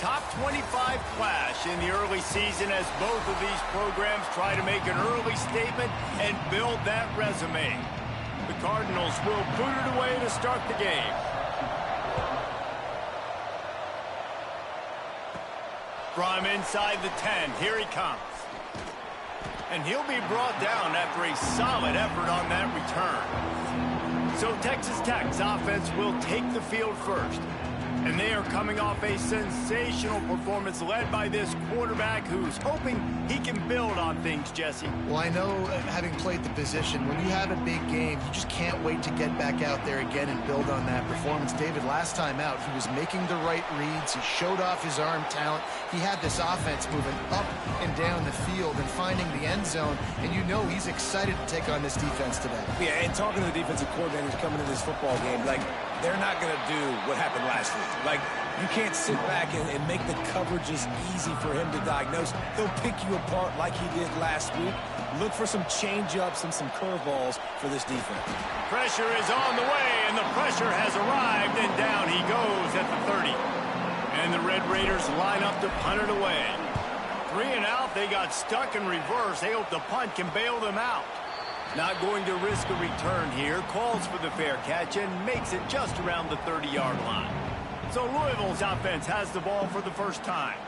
top 25 clash in the early season as both of these programs try to make an early statement and build that resume. The Cardinals will boot it away to start the game. From inside the 10, here he comes. And he'll be brought down after a solid effort on that return. So Texas Tech's offense will take the field first. And they are coming off a sensational performance led by this quarterback who's hoping he can build on things, Jesse. Well, I know, having played the position, when you have a big game, you just can't wait to get back out there again and build on that performance. David, last time out, he was making the right reads. He showed off his arm talent. He had this offense moving up and down the field and finding the end zone. And you know he's excited to take on this defense today. Yeah, and talking to the defensive coordinators coming to this football game, like, they're not going to do what happened last week. Like, you can't sit back and make the coverages easy for him to diagnose. He'll pick you apart like he did last week. Look for some change-ups and some curveballs for this defense. Pressure is on the way, and the pressure has arrived, and down he goes at the 30. And the Red Raiders line up to punt it away. 3 and out, they got stuck in reverse. They hope the punt can bail them out. Not going to risk a return here. Calls for the fair catch and makes it just around the 30-yard line. So Louisville's offense has the ball for the first time.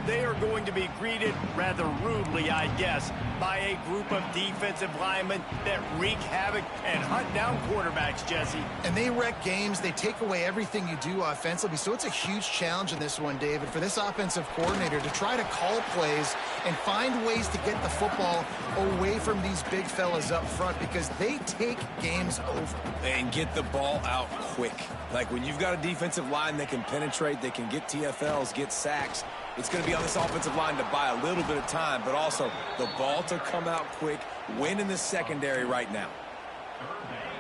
They are going to be greeted rather rudely, I guess, by a group of defensive linemen that wreak havoc and hunt down quarterbacks, Jesse. And they wreck games. They take away everything you do offensively. So it's a huge challenge in this one, David, for this offensive coordinator to try to call plays and find ways to get the football away from these big fellas up front because they take games over. And get the ball out quick. Like when you've got a defensive line that can penetrate, they can get TFLs, get sacks, it's going to be on this offensive line to buy a little bit of time, but also the ball to come out quick, win in the secondary right now.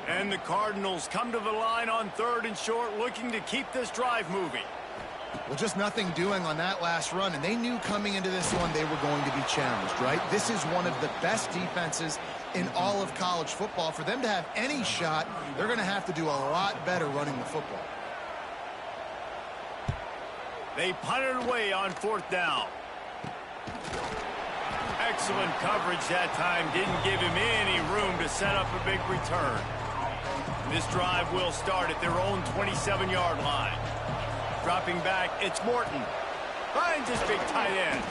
And the Cardinals come to the line on 3rd and short, looking to keep this drive moving. Well, just nothing doing on that last run, and they knew coming into this one they were going to be challenged, right? This is one of the best defenses in all of college football. For them to have any shot, they're going to have to do a lot better running the football. They punted away on 4th down. Excellent coverage that time. Didn't give him any room to set up a big return. This drive will start at their own 27-yard line. Dropping back, it's Morton. Finds his big tight end.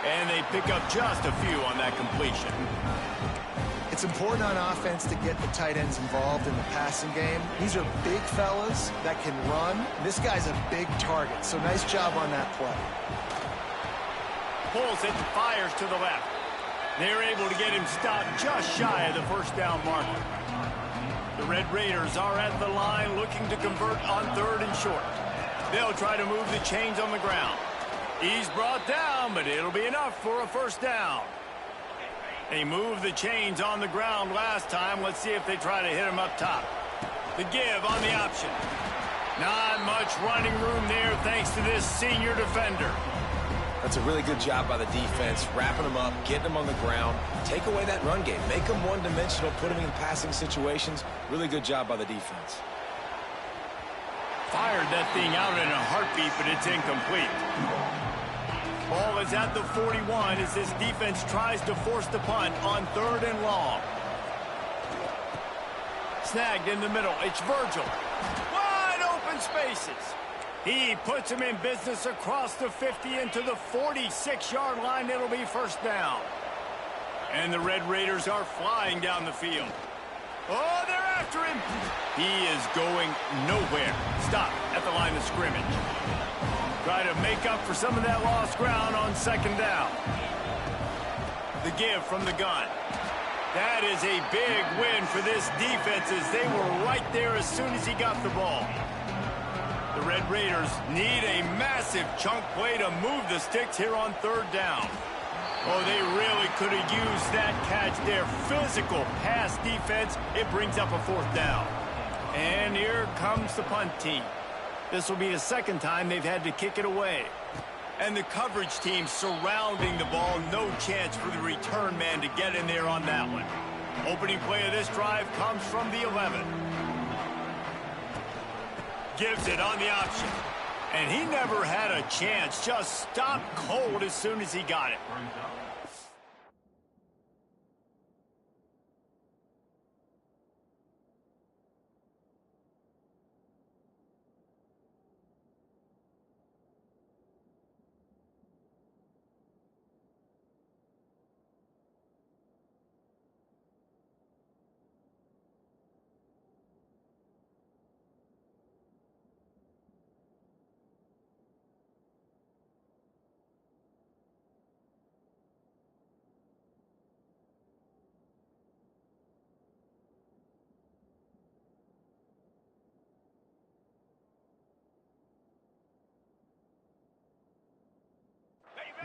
And they pick up just a few on that completion. It's important on offense to get the tight ends involved in the passing game. These are big fellas that can run. This guy's a big target, so nice job on that play. Pulls it and fires to the left. They're able to get him stopped just shy of the first down marker. The Red Raiders are at the line looking to convert on 3rd and short. They'll try to move the chains on the ground. He's brought down, but it'll be enough for a first down. They moved the chains on the ground last time. Let's see if they try to hit him up top. The give on the option. Not much running room there thanks to this senior defender. That's a really good job by the defense, wrapping them up, getting them on the ground. Take away that run game. Make them one-dimensional, put them in passing situations. Really good job by the defense. Fired that thing out in a heartbeat, but it's incomplete. Ball is at the 41 as this defense tries to force the punt on 3rd and long. Snagged in the middle. It's Virgil. Wide open spaces. He puts him in business across the 50 into the 46-yard line. It'll be first down. And the Red Raiders are flying down the field. Oh, they're after him. He is going nowhere. Stop at the line of scrimmage. Try to make up for some of that lost ground on 2nd down. The give from the gun. That is a big win for this defense as they were right there as soon as he got the ball. The Red Raiders need a massive chunk play to move the sticks here on 3rd down. Oh, they really could have used that catch there. Physical pass defense. It brings up a 4th down. And here comes the punt team. This will be the 2nd time they've had to kick it away. And the coverage team surrounding the ball. No chance for the return man to get in there on that one. Opening play of this drive comes from the 11. Gives it on the option. And he never had a chance. Just stopped cold as soon as he got it.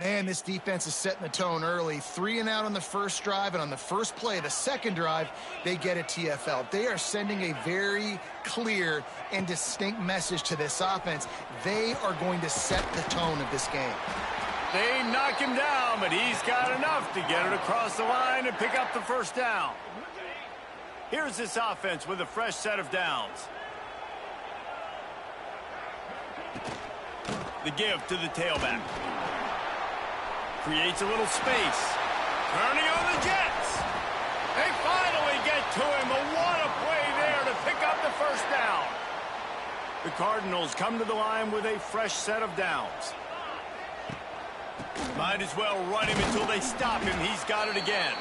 Man, this defense is setting the tone early. 3 and out on the first drive, and on the first play of the second drive, they get a TFL. They are sending a very clear and distinct message to this offense. They are going to set the tone of this game. They knock him down, but he's got enough to get it across the line and pick up the first down. Here's this offense with a fresh set of downs. The give to the tailback. Creates a little space. Turning on the Jets. They finally get to him. But what a play there to pick up the first down. The Cardinals come to the line with a fresh set of downs. Might as well run him until they stop him. He's got it again.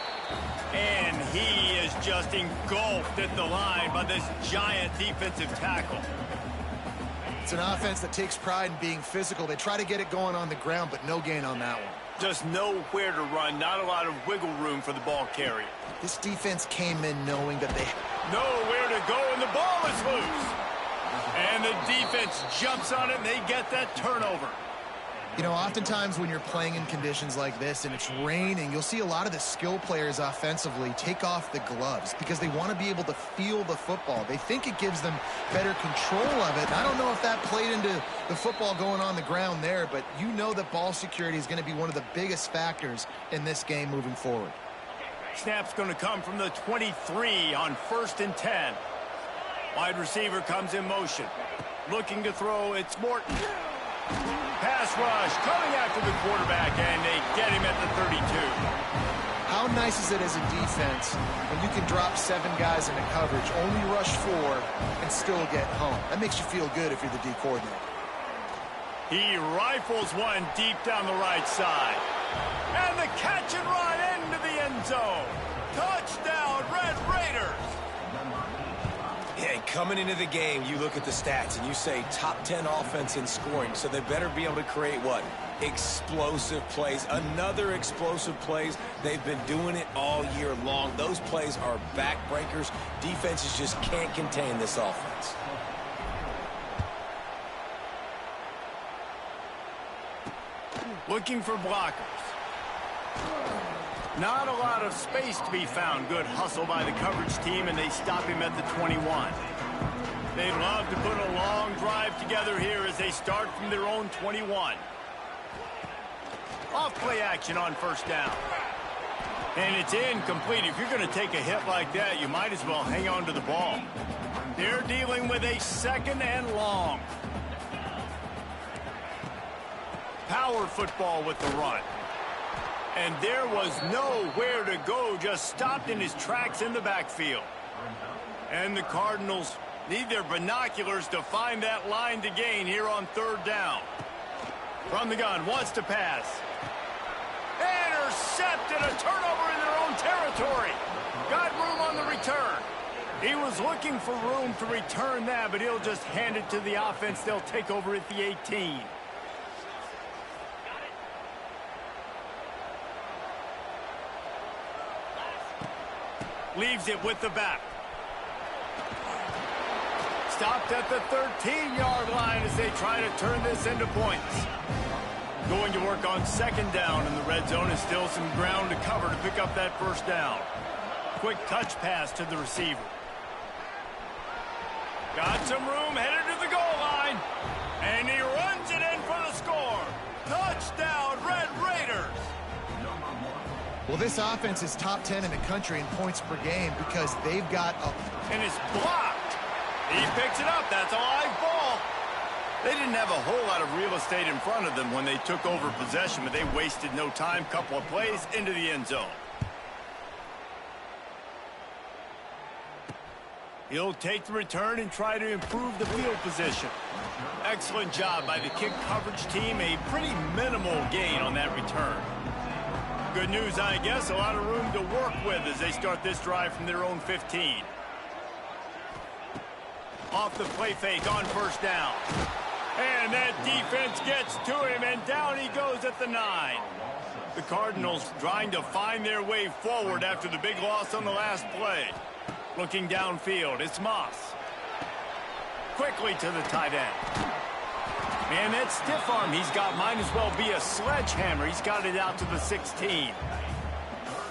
And he is just engulfed at the line by this giant defensive tackle. It's an offense that takes pride in being physical. They try to get it going on the ground, but no gain on that one. Just nowhere to run, not a lot of wiggle room for the ball carrier. This defense came in knowing that they... Nowhere to go, and the ball is loose. And the defense jumps on it, and they get that turnover. You know, oftentimes when you're playing in conditions like this and it's raining, you'll see a lot of the skill players offensively take off the gloves because they want to be able to feel the football. They think it gives them better control of it. And I don't know if that played into the football going on the ground there, but you know that ball security is going to be one of the biggest factors in this game moving forward. Snap's going to come from the 23 on 1st and 10. Wide receiver comes in motion. Looking to throw, it's Morton. Pass rush coming after the quarterback, and they get him at the 32. How nice is it as a defense when you can drop 7 guys into coverage, only rush 4, and still get home? That makes you feel good if you're the D coordinator. He rifles one deep down the right side. And the catch and run into the end zone. Touchdown, Red Raiders. Yeah, he Coming into the game, you look at the stats and you say top 10 offense in scoring, so they better be able to create what? Explosive plays. Another explosive plays. They've been doing it all year long. Those plays are backbreakers. Defenses just can't contain this offense. Looking for blockers. Not a lot of space to be found. Good hustle by the coverage team, and they stop him at the 21. They'd love to put a long drive together here as they start from their own 21. Off play action on first down. And it's incomplete. If you're going to take a hit like that, you might as well hang on to the ball. They're dealing with a 2nd and long. Power football with the run. And there was nowhere to go, just stopped in his tracks in the backfield. And the Cardinals need their binoculars to find that line to gain here on 3rd down. From the gun, wants to pass. Intercepted, a turnover in their own territory. Got room on the return. He was looking for room to return that, but he'll just hand it to the offense. They'll take over at the 18. Leaves it with the back. Stopped at the 13-yard line as they try to turn this into points. Going to work on 2nd down, and the red zone is still some ground to cover to pick up that 1st down. Quick touch pass to the receiver. Got some room, headed to the goal line. And he runs it in for the score. Touchdown, Red Raiders. Well, this offense is top 10 in the country in points per game because they've got a... And it's blocked. He picks it up. That's a live ball. They didn't have a whole lot of real estate in front of them when they took over possession, but they wasted no time. Couple of plays into the end zone. He'll take the return and try to improve the field position. Excellent job by the kick coverage team. A pretty minimal gain on that return. Good news, I guess. A lot of room to work with as they start this drive from their own 15. Off the play fake on 1st down. And that defense gets to him, and down he goes at the 9. The Cardinals trying to find their way forward after the big loss on the last play. Looking downfield, it's Moss. Quickly to the tight end. And that stiff arm he's got might as well be a sledgehammer. He's got it out to the 16.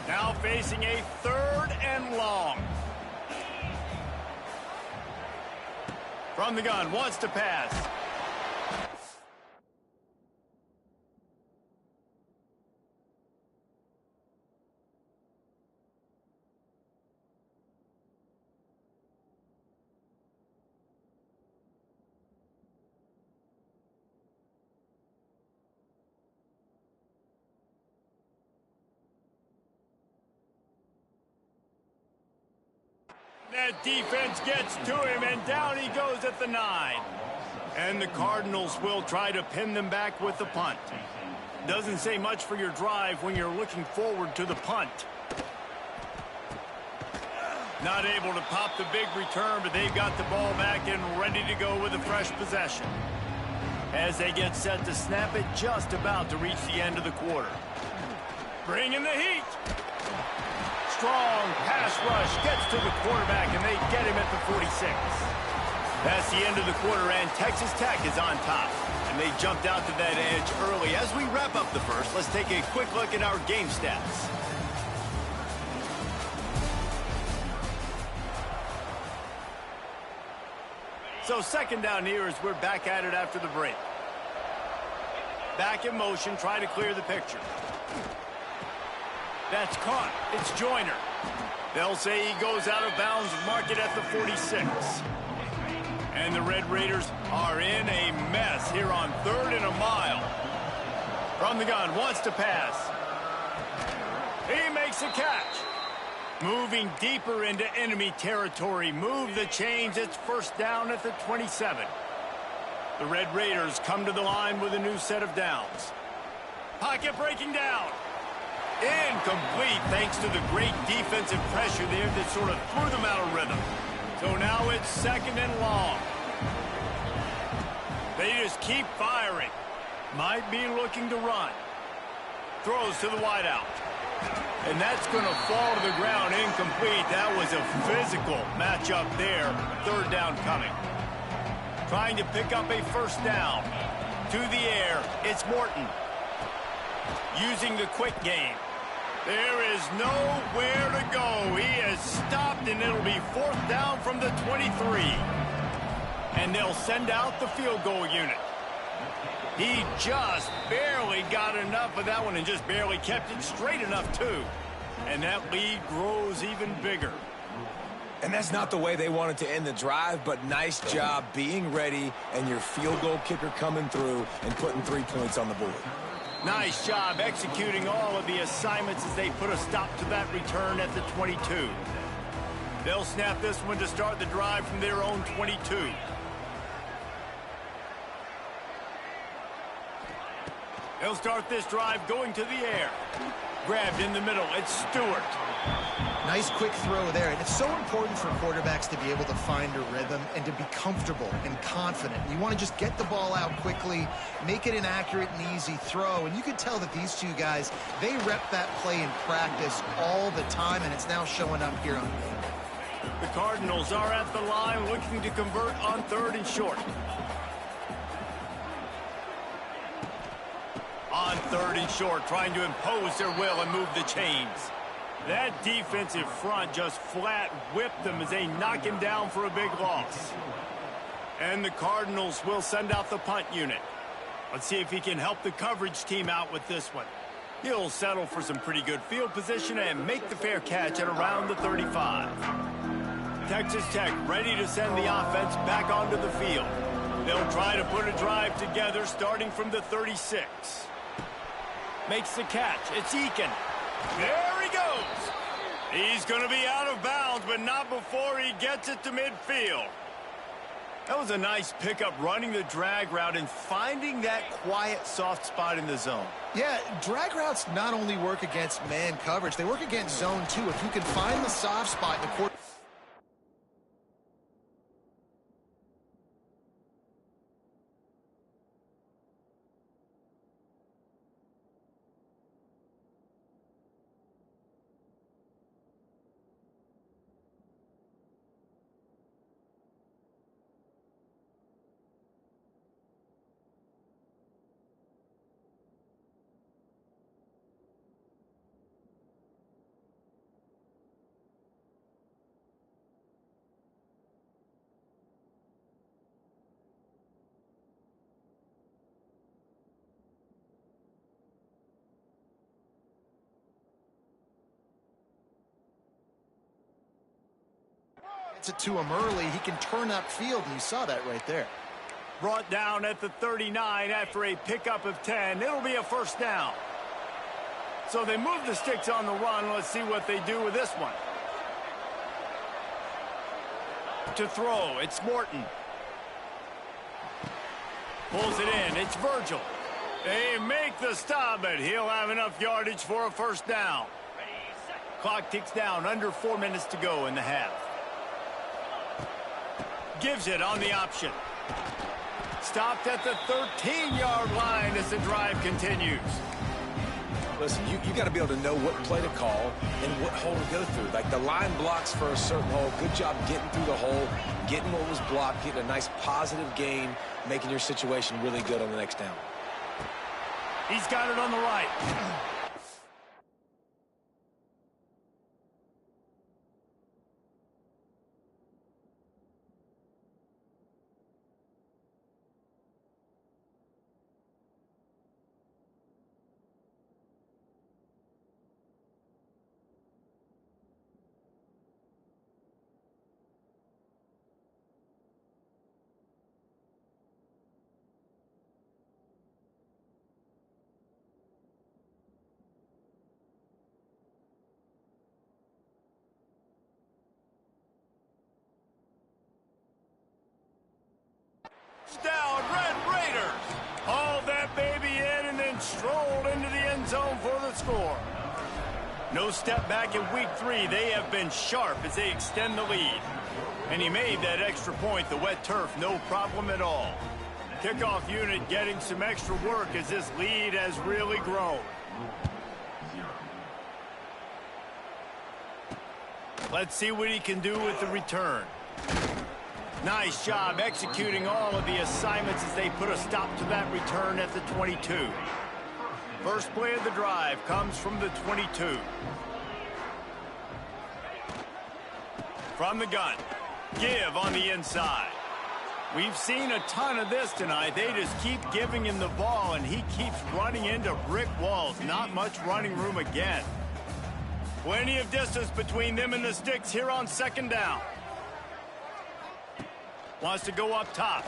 Now facing a 3rd and long. From the gun, wants to pass. That defense gets to him, and down he goes at the 9. And the Cardinals will try to pin them back with the punt. Doesn't say much for your drive when you're looking forward to the punt. Not able to pop the big return, but they've got the ball back and ready to go with a fresh possession. As they get set to snap it, just about to reach the end of the quarter. Bring in the heat. Strong pass rush gets to the quarterback, and they get him at the 46. That's the end of the quarter, and Texas Tech is on top. And they jumped out to that edge early. As we wrap up the first, let's take a quick look at our game stats. So 2nd down here as we're back at it after the break. Back in motion, try to clear the picture. That's caught. It's Joyner. They'll say he goes out of bounds, mark it at the 46. And the Red Raiders are in a mess here on 3rd and a mile. From the gun, wants to pass. He makes a catch. Moving deeper into enemy territory. Move the chains. It's 1st down at the 27. The Red Raiders come to the line with a new set of downs. Pocket breaking down. Incomplete thanks to the great defensive pressure there that sort of threw them out of rhythm. So now it's 2nd and long. They just keep firing. Might be looking to run. Throws to the wideout. And that's going to fall to the ground incomplete. That was a physical matchup there. 3rd down coming. Trying to pick up a 1st down. To the air, it's Morton. Using the quick game. There is nowhere to go. He has stopped, and it'll be 4th down from the 23. And they'll send out the field goal unit. He just barely got enough of that one and just barely kept it straight enough, too. And that lead grows even bigger. And that's not the way they wanted to end the drive, but nice job being ready and your field goal kicker coming through and putting 3 points on the board. Nice job executing all of the assignments as they put a stop to that return at the 22. They'll snap this one to start the drive from their own 22. They'll start this drive going to the air. Grabbed in the middle. It's Stewart. Nice quick throw there. And it's so important for quarterbacks to be able to find a rhythm and to be comfortable and confident. You want to just get the ball out quickly, make it an accurate and easy throw. And you can tell that these two guys, they rep that play in practice all the time, and it's now showing up here on film. The Cardinals are at the line looking to convert on 3rd and short. On 3rd and short, trying to impose their will and move the chains. That defensive front just flat whipped them as they knock him down for a big loss. And the Cardinals will send out the punt unit. Let's see if he can help the coverage team out with this one. He'll settle for some pretty good field position and make the fair catch at around the 35. Texas Tech ready to send the offense back onto the field. They'll try to put a drive together starting from the 36. Makes the catch. It's Eakin. There he goes. He's going to be out of bounds, but not before he gets it to midfield. That was a nice pickup, running the drag route and finding that quiet, soft spot in the zone. Yeah, drag routes not only work against man coverage, they work against zone too. If you can find the soft spot in the court. Gets it to him early. He can turn upfield, and you saw that right there. Brought down at the 39 after a pickup of 10. It'll be a 1st down. So they move the sticks on the run. Let's see what they do with this one. To throw, it's Morton. Pulls it in, it's Virgil. They make the stop, but he'll have enough yardage for a 1st down. Clock ticks down, under 4 minutes to go in the half. Gives it on the option. Stopped at the 13-yard line as the drive continues. Listen, you got to be able to know what play to call and what hole to go through. Like the line blocks for a certain hole. Good job getting through the hole, getting what was blocked, getting a nice positive gain, making your situation really good on the next down. He's got it on the right. Down, Red Raiders. Hauled that baby in and then strolled into the end zone for the score. No step back in week 3. They have been sharp as they extend the lead. And he made that extra point, the wet turf, no problem at all. Kickoff unit getting some extra work as this lead has really grown. Let's see what he can do with the return. Nice job executing all of the assignments as they put a stop to that return at the 22. First play of the drive comes from the 22. From the gun, give on the inside. We've seen a ton of this tonight. They just keep giving him the ball, and he keeps running into brick walls. Not much running room again. Plenty of distance between them and the sticks here on second down. Wants to go up top.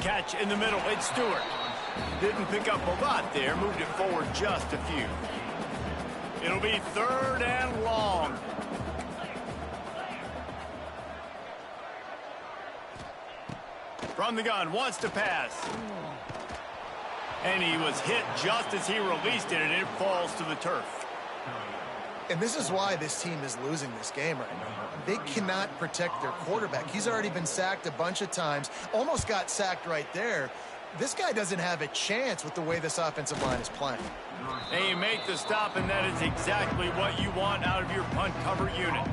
Catch in the middle. It's Stewart. Didn't pick up a lot there. Moved it forward just a few. It'll be 3rd and long. From the gun. Wants to pass. And he was hit just as he released it, and it falls to the turf. And this is why this team is losing this game right now. They cannot protect their quarterback. He's already been sacked a bunch of times, almost got sacked right there. This guy doesn't have a chance with the way this offensive line is playing. And you make the stop, and that is exactly what you want out of your punt cover unit.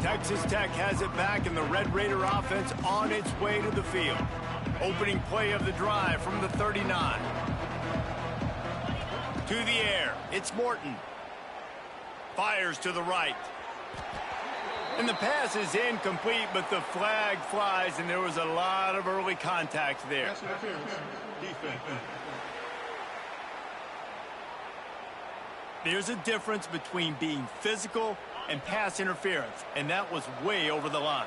Texas Tech has it back, and the Red Raider offense on its way to the field. Opening play of the drive from the 39. To the air, it's Morton. Fires to the right. And the pass is incomplete, but the flag flies, and there was a lot of early contact there. There's a difference between being physical and pass interference, and that was way over the line.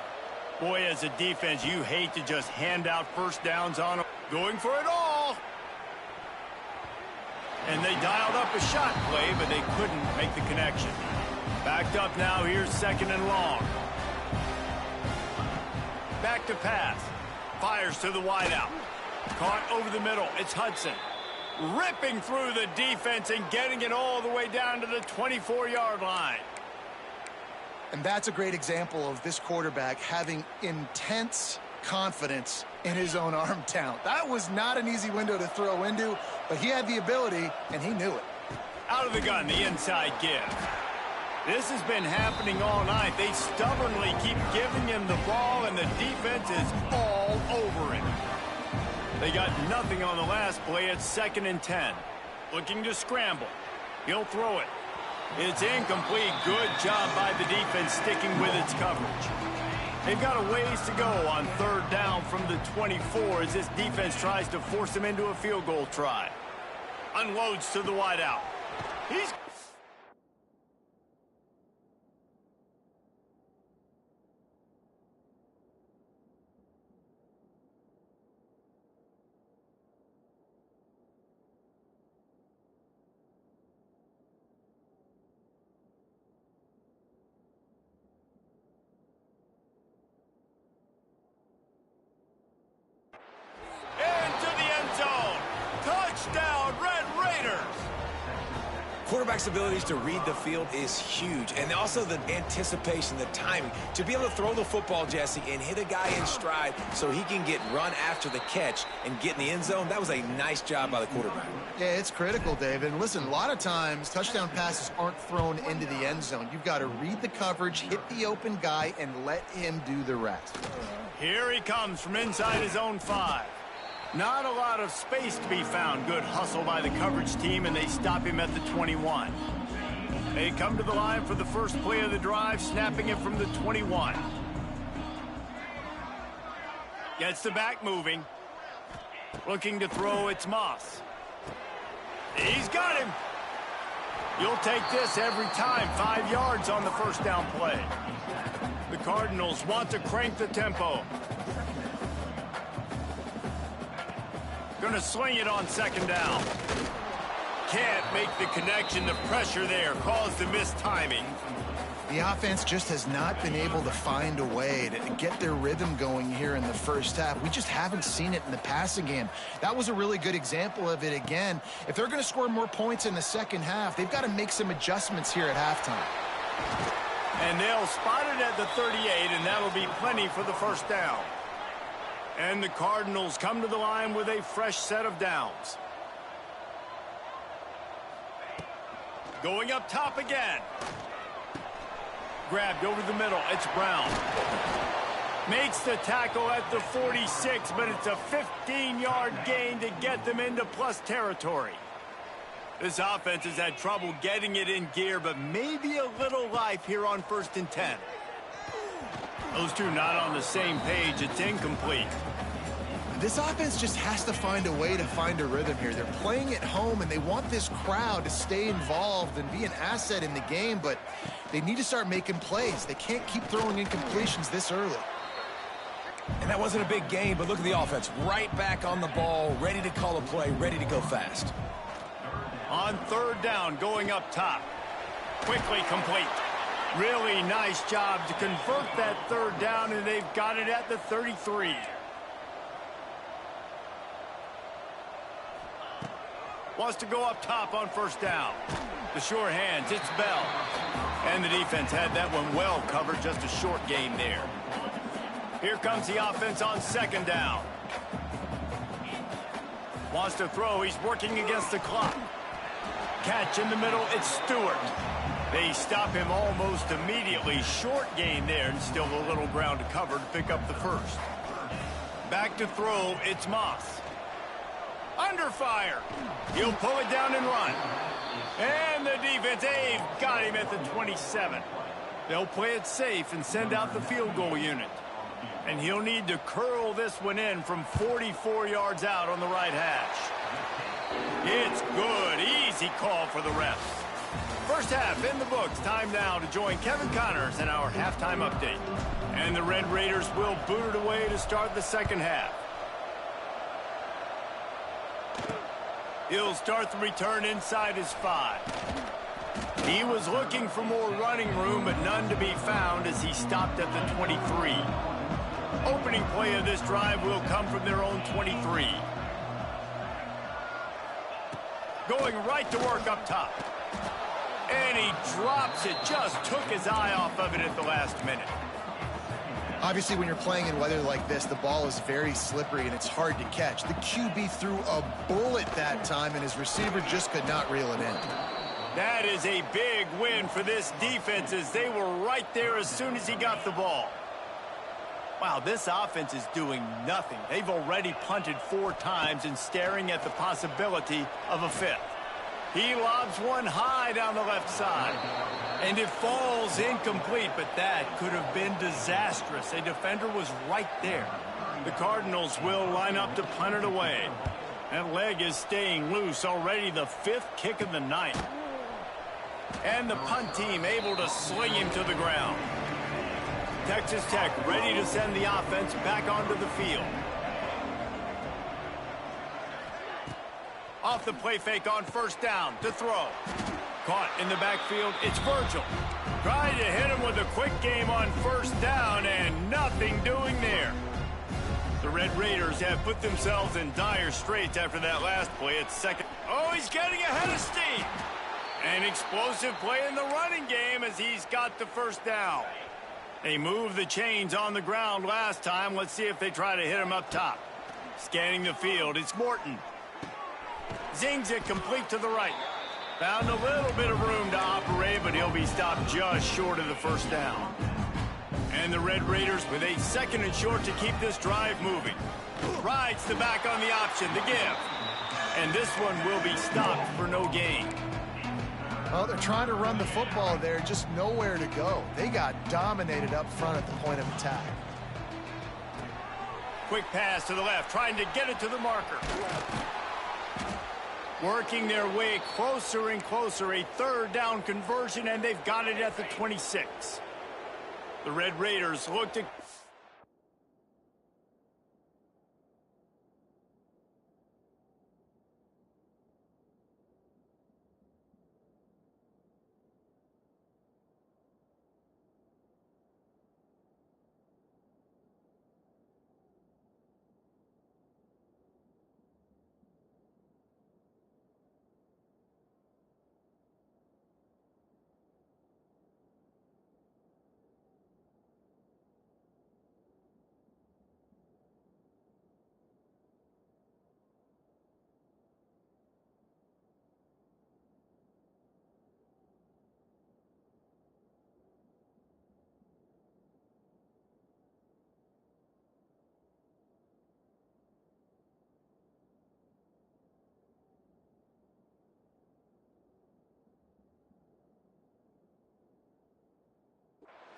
Boy, as a defense, you hate to just hand out first downs on them. Going for it all. And they dialed up a shot play, but they couldn't make the connection. Backed up now, here's 2nd and long. Back to pass. Fires to the wideout. Caught over the middle, it's Hudson. Ripping through the defense and getting it all the way down to the 24-yard line. And that's a great example of this quarterback having intense confidence in his own arm talent. That was not an easy window to throw into, but he had the ability, and he knew it. Out of the gun, the inside give. This has been happening all night. They stubbornly keep giving him the ball, and the defense is all over it. They got nothing on the last play. It's 2nd and 10. Looking to scramble. He'll throw it. It's incomplete. Good job by the defense sticking with its coverage. They've got a ways to go on 3rd down from the 24 as this defense tries to force him into a field goal try. Unloads to the wideout. He's... Quarterback's abilities to read the field is huge, and also the anticipation, the timing. To be able to throw the football, Jesse, and hit a guy in stride so he can get run after the catch and get in the end zone, that was a nice job by the quarterback. Yeah, it's critical, David. And listen, a lot of times touchdown passes aren't thrown into the end zone. You've got to read the coverage, hit the open guy, and let him do the rest. Here he comes from inside his own 5. Not a lot of space to be found. Good hustle by the coverage team, and they stop him at the 21. They come to the line for the first play of the drive, snapping it from the 21. Gets the back moving. Looking to throw, it's Moss. He's got him. You'll take this every time. 5 yards on the first down play. The Cardinals want to crank the tempo. Going to sling it on 2nd down. Can't make the connection. The pressure there caused the missed timing. The offense just has not been able to find a way to get their rhythm going here in the first half. We just haven't seen it in the passing game. That was a really good example of it again. If they're going to score more points in the second half, they've got to make some adjustments here at halftime. And they'll spot it at the 38, and that'll be plenty for the first down. And the Cardinals come to the line with a fresh set of downs. Going up top again. Grabbed over the middle. It's Brown. Makes the tackle at the 46, but it's a 15-yard gain to get them into plus territory. This offense has had trouble getting it in gear, but maybe a little life here on 1st and 10. Those two not on the same page. It's incomplete. This offense just has to find a way to find a rhythm here. They're playing at home, and they want this crowd to stay involved and be an asset in the game, but they need to start making plays. They can't keep throwing incompletions this early. And that wasn't a big game, but look at the offense. Right back on the ball, ready to call a play, ready to go fast. On 3rd down, going up top. Quickly complete. Really nice job to convert that 3rd down, and they've got it at the 33. Wants to go up top on 1st down. The sure hands, it's Bell. And the defense had that one well covered, just a short gain there. Here comes the offense on 2nd down. Wants to throw, he's working against the clock. Catch in the middle, it's Stewart. They stop him almost immediately. Short gain there, and still a little ground to cover to pick up the first. Back to throw, it's Moss. Under fire. He'll pull it down and run. And the defense, they've got him at the 27. They'll play it safe and send out the field goal unit. And he'll need to curl this one in from 44 yards out on the right hash. It's good. Easy call for the refs. First half in the books. Time now to join Kevin Connors in our halftime update. And the Red Raiders will boot it away to start the 2nd half. He'll start the return inside his 5. He was looking for more running room, but none to be found as he stopped at the 23. Opening play of this drive will come from their own 23. Going right to work up top. And he drops it. Just took his eye off of it at the last minute. Obviously, when you're playing in weather like this, the ball is very slippery and it's hard to catch. The QB threw a bullet that time, and his receiver just could not reel it in. That is a big win for this defense, as they were right there as soon as he got the ball. Wow, this offense is doing nothing. They've already punted 4 times and staring at the possibility of a 5th. He lobs one high down the left side. And it falls incomplete, but that could have been disastrous. A defender was right there. The Cardinals will line up to punt it away. That leg is staying loose. Already the 5th kick of the night. And the punt team able to sling him to the ground. Texas Tech ready to send the offense back onto the field. Off the play fake on 1st down to throw. Caught in the backfield, it's Virgil. Tried to hit him with a quick game on 1st down, and nothing doing there. The Red Raiders have put themselves in dire straits after that last play. It's 2nd. Oh, he's getting ahead of steam. An explosive play in the running game as he's got the 1st down. They moved the chains on the ground last time. Let's see if they try to hit him up top. Scanning the field, it's Morton. Zings it complete to the right. Found a little bit of room to operate, but he'll be stopped just short of the 1st down. And the Red Raiders with a 2nd and short to keep this drive moving. Rides the back on the option, the give. And this one will be stopped for no gain. Well, they're trying to run the football there, just nowhere to go. They got dominated up front at the point of attack. Quick pass to the left, trying to get it to the marker. Working their way closer and closer, a 3rd down conversion, and they've got it at the 26. The Red Raiders look to...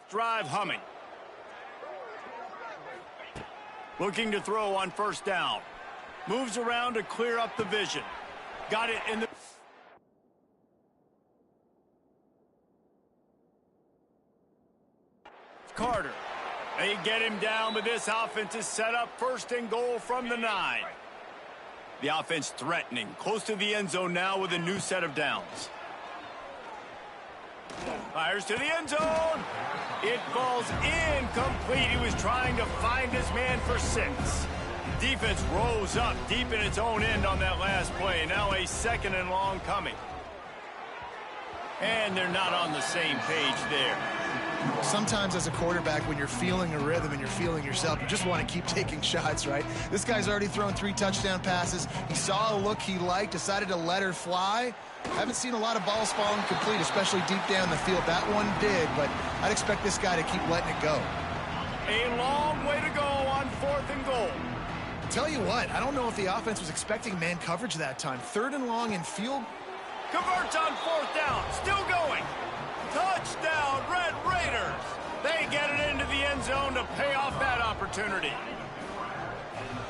drive humming. Looking to throw on first down. Moves around to clear up the vision. Got it in the... Carter. They get him down, but this offense is set up first and goal from the 9. The offense threatening, close to the end zone now with a new set of downs. Fires to the end zone. It falls incomplete. He was trying to find his man for 6. Defense rolls up deep in its own end on that last play. Now a 2nd and long coming. And they're not on the same page there. Sometimes as a quarterback, when you're feeling a rhythm and you're feeling yourself, you just want to keep taking shots, right? This guy's already thrown 3 touchdown passes. He saw a look he liked, decided to let her fly. I haven't seen a lot of balls falling complete, especially deep down the field. That one did, but I'd expect this guy to keep letting it go. A long way to go on 4th and goal. Tell you what, I don't know if the offense was expecting man coverage that time. 3rd and long and field. Converts on 4th down. Still going. Touchdown, Red Raiders. They get it into the end zone to pay off that opportunity.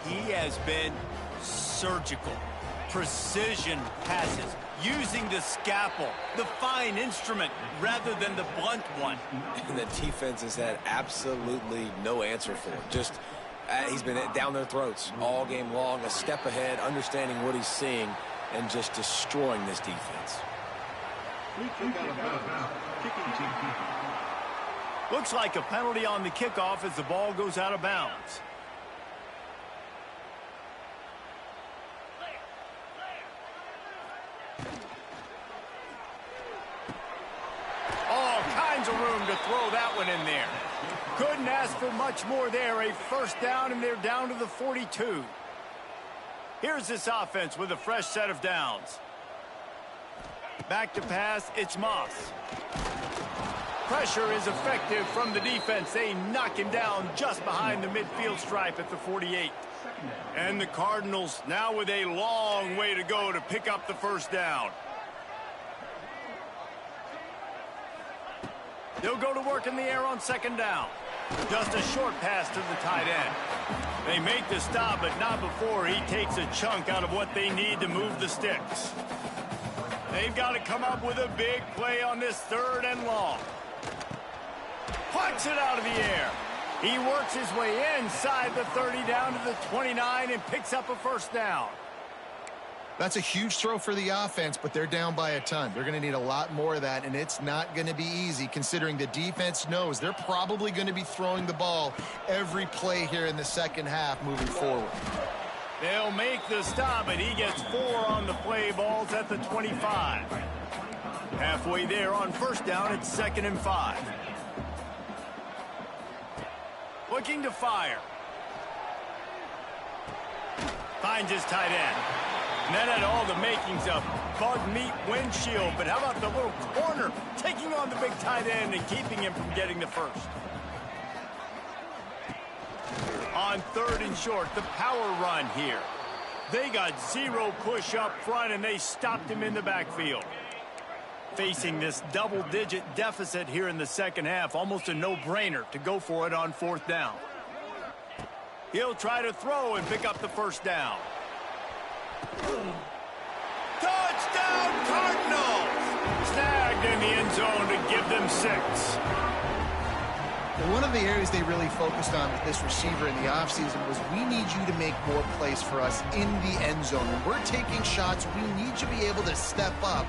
He has been surgical. Precision passes. Using the scalpel, the fine instrument, rather than the blunt one. And the defense has had absolutely no answer for him. Just, he's been down their throats all game long, a step ahead, understanding what he's seeing, and just destroying this defense. Looks like a penalty on the kickoff as the ball goes out of bounds. All kinds of room to throw that one in there. Couldn't ask for much more there. A 1st down, and they're down to the 42. Here's this offense with a fresh set of downs. Back to pass, it's Moss. Pressure is effective from the defense. They knock him down just behind the midfield stripe at the 48. And the Cardinals now with a long way to go to pick up the 1st down. They'll go to work in the air on 2nd down. Just a short pass to the tight end. They make the stop, but not before he takes a chunk out of what they need to move the sticks. They've got to come up with a big play on this 3rd and long. Plucks it out of the air. He works his way inside the 30 down to the 29 and picks up a 1st down. That's a huge throw for the offense, but they're down by a ton. They're going to need a lot more of that, and it's not going to be easy considering the defense knows they're probably going to be throwing the ball every play here in the 2nd half moving forward. They'll make the stop, and he gets 4 on the play balls at the 25. Halfway there on 1st down, it's 2nd and 5. Looking to fire. Finds his tight end. And that had all the makings of bug meat windshield, but how about the little corner taking on the big tight end and keeping him from getting the 1st? On 3rd and short, the power run here. They got 0 push up front, and they stopped him in the backfield. Facing this double-digit deficit here in the 2nd half, almost a no-brainer to go for it on 4th down. He'll try to throw and pick up the 1st down. Touchdown, Cardinals! Snagged in the end zone to give them 6. One of the areas they really focused on with this receiver in the offseason was we need you to make more plays for us in the end zone. When we're taking shots, we need you to be able to step up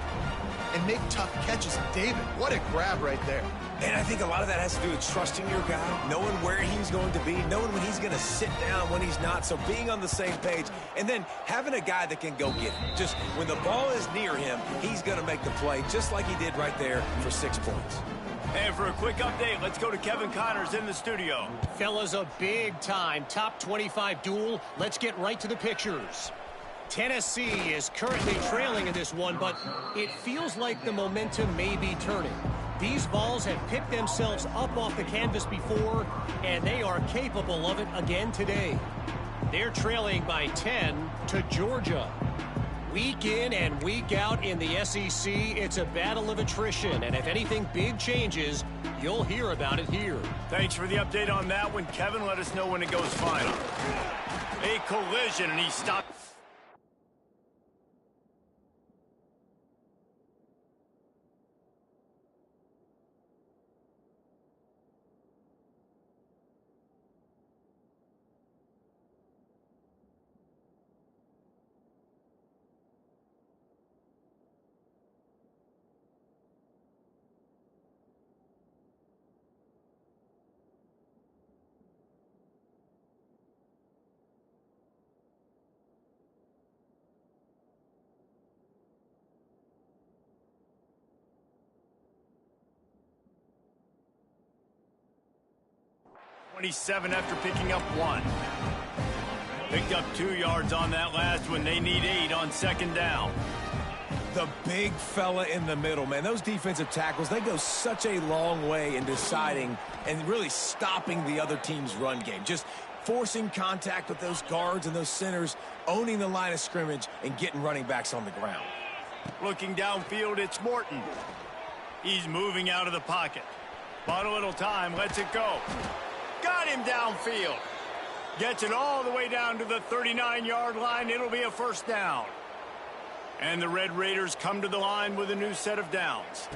and make tough catches. David, what a grab right there. And I think a lot of that has to do with trusting your guy, knowing where he's going to be, knowing when he's going to sit down, when he's not, so being on the same page, and then having a guy that can go get it. Just when the ball is near him, he's going to make the play, just like he did right there for 6 points. And for a quick update, let's go to Kevin Connors in the studio. Fellas, a big-time top 25 duel. Let's get right to the pictures. Tennessee is currently trailing in this one, but it feels like the momentum may be turning. These balls have picked themselves up off the canvas before, and they are capable of it again today. They're trailing by 10 to Georgia. Week in and week out in the SEC, it's a battle of attrition, and if anything big changes, you'll hear about it here. Thanks for the update on that one, Kevin. Let us know when it goes final. A collision, and he stopped. .27 after picking up 1. Picked up 2 yards on that last one. They need 8 on second down. The big fella in the middle, man. Those defensive tackles, they go such a long way in deciding and really stopping the other team's run game. Just forcing contact with those guards and those centers, owning the line of scrimmage, and getting running backs on the ground. Looking downfield, it's Morton. He's moving out of the pocket. Bought a little time, lets it go. Got him downfield. Gets it all the way down to the 39-yard line. It'll be a first down. And the Red Raiders come to the line with a new set of downs.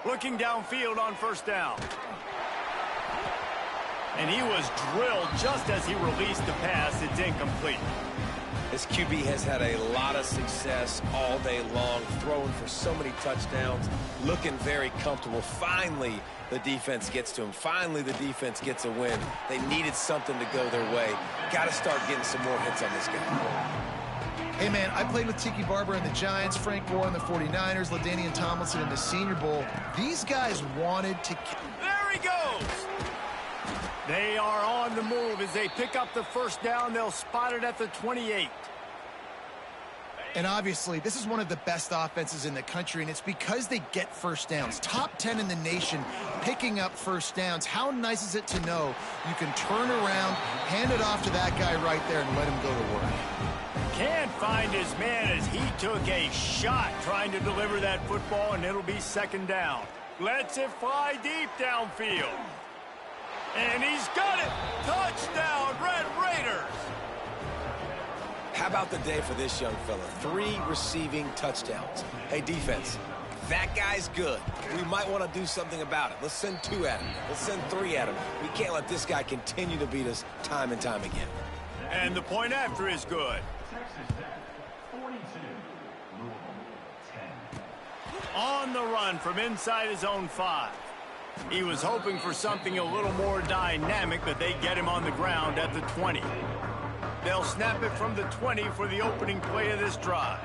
Looking downfield on first down. And he was drilled just as he released the pass. It's incomplete. This QB has had a lot of success all day long, throwing for so many touchdowns, looking very comfortable. Finally, the defense gets to him. Finally, the defense gets a win. They needed something to go their way. Got to start getting some more hits on this guy. Hey, man, I played with Tiki Barber and the Giants, Frank Gore and the 49ers, LaDainian Tomlinson in the Senior Bowl. These guys wanted to... There he goes! They are on the move. As they pick up the first down, they'll spot it at the 28. And obviously, this is one of the best offenses in the country, and it's because they get first downs. Top 10 in the nation picking up first downs. How nice is it to know you can turn around, hand it off to that guy right there, and let him go to work? Can't find his man as he took a shot trying to deliver that football, and it'll be second down. Lets it fly deep downfield. And he's got it! Touchdown, Red Raiders! How about the day for this young fella? 3 receiving touchdowns. Hey, defense, that guy's good. We might want to do something about it. Let's send 2 at him. Let's send 3 at him. We can't let this guy continue to beat us time and time again. And the point after is good. On the run from inside his own 5. He was hoping for something a little more dynamic, but they get him on the ground at the 20. They'll snap it from the 20 for the opening play of this drive.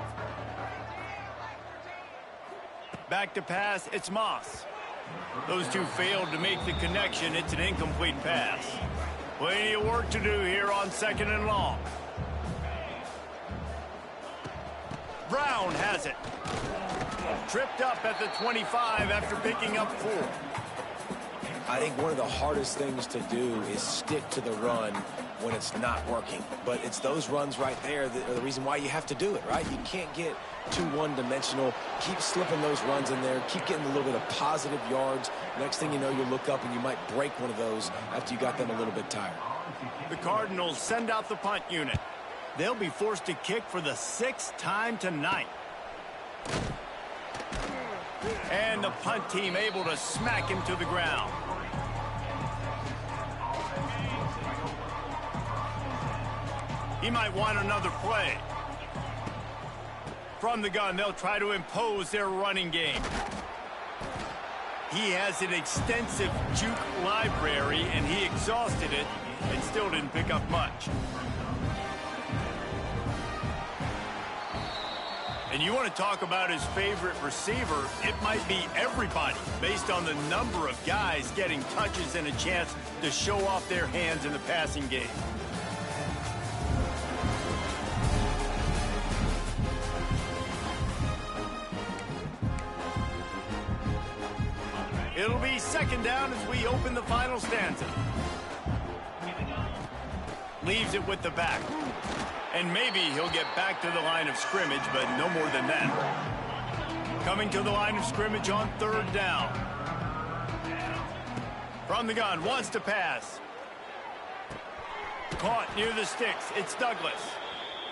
Back to pass, it's Moss. Those two failed to make the connection. It's an incomplete pass. Plenty of work to do here on second and long. Brown has it. Tripped up at the 25 after picking up 4. I think one of the hardest things to do is stick to the run when it's not working. But it's those runs right there that are the reason why you have to do it, right? You can't get too one-dimensional. Keep slipping those runs in there. Keep getting a little bit of positive yards. Next thing you know, you look up and you might break one of those after you got them a little bit tired. The Cardinals send out the punt unit. They'll be forced to kick for the 6th time tonight. And the punt team able to smack him to the ground. He might want another play. From the gun, they'll try to impose their running game. He has an extensive juke library, and he exhausted it and still didn't pick up much. And you want to talk about his favorite receiver, it might be everybody, based on the number of guys getting touches and a chance to show off their hands in the passing game. It'll be second down as we open the final stanza. Leaves it with the back. And maybe he'll get back to the line of scrimmage, but no more than that. Coming to the line of scrimmage on 3rd down. From the gun, wants to pass. Caught near the sticks. It's Douglas.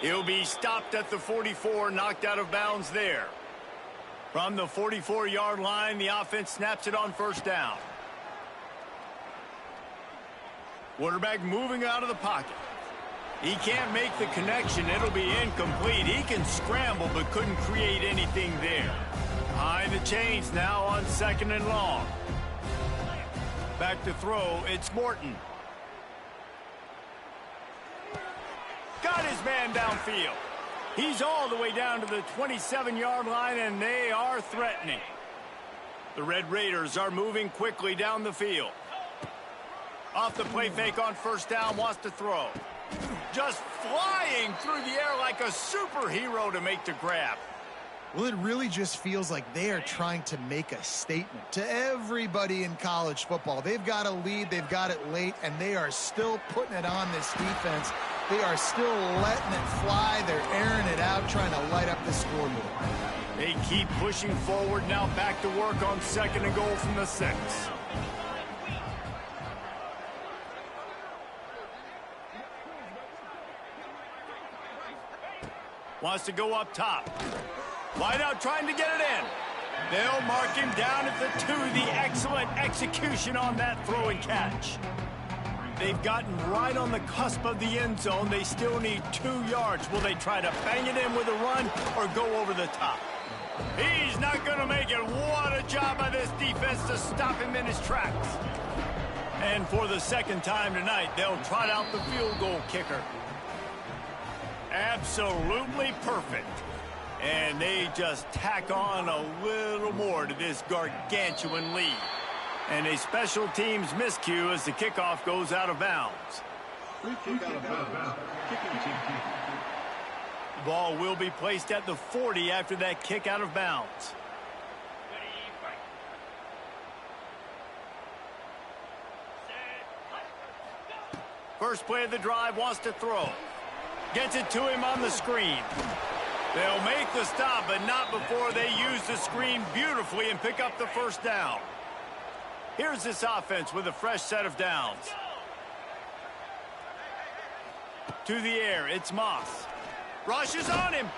He'll be stopped at the 44, knocked out of bounds there. From the 44-yard line, the offense snaps it on 1st down. Quarterback moving out of the pocket. He can't make the connection. It'll be incomplete. He can scramble, but couldn't create anything there. Behind the chains now on 2nd and long. Back to throw, it's Morton. Got his man downfield. He's all the way down to the 27-yard line, and they are threatening. The Red Raiders are moving quickly down the field. Off the play fake on 1st down, wants to throw. Just flying through the air like a superhero to make the grab. Well, it really just feels like they are trying to make a statement to everybody in college football. They've got a lead, they've got it late, and they are still putting it on this defense. They are still letting it fly. They're airing it out, trying to light up the scoreboard. They keep pushing forward, now back to work on 2nd and goal from the 6. Wants to go up top. Wide out trying to get it in. They'll mark him down at the 2. The excellent execution on that throw and catch. They've gotten right on the cusp of the end zone. They still need 2 yards. Will they try to bang it in with a run or go over the top? He's not going to make it. What a job by this defense to stop him in his tracks. And for the 2nd time tonight, they'll trot out the field goal kicker. Absolutely perfect. And they just tack on a little more to this gargantuan lead. And a special teams miscue as the kickoff goes out of bounds. Free kick out of bounds. Kicking team. The ball will be placed at the 40 after that kick out of bounds. First play of the drive, wants to throw. Gets it to him on the screen. They'll make the stop, but not before they use the screen beautifully and pick up the 1st down. Here's this offense with a fresh set of downs. To the air, it's Moss. Rushes on him.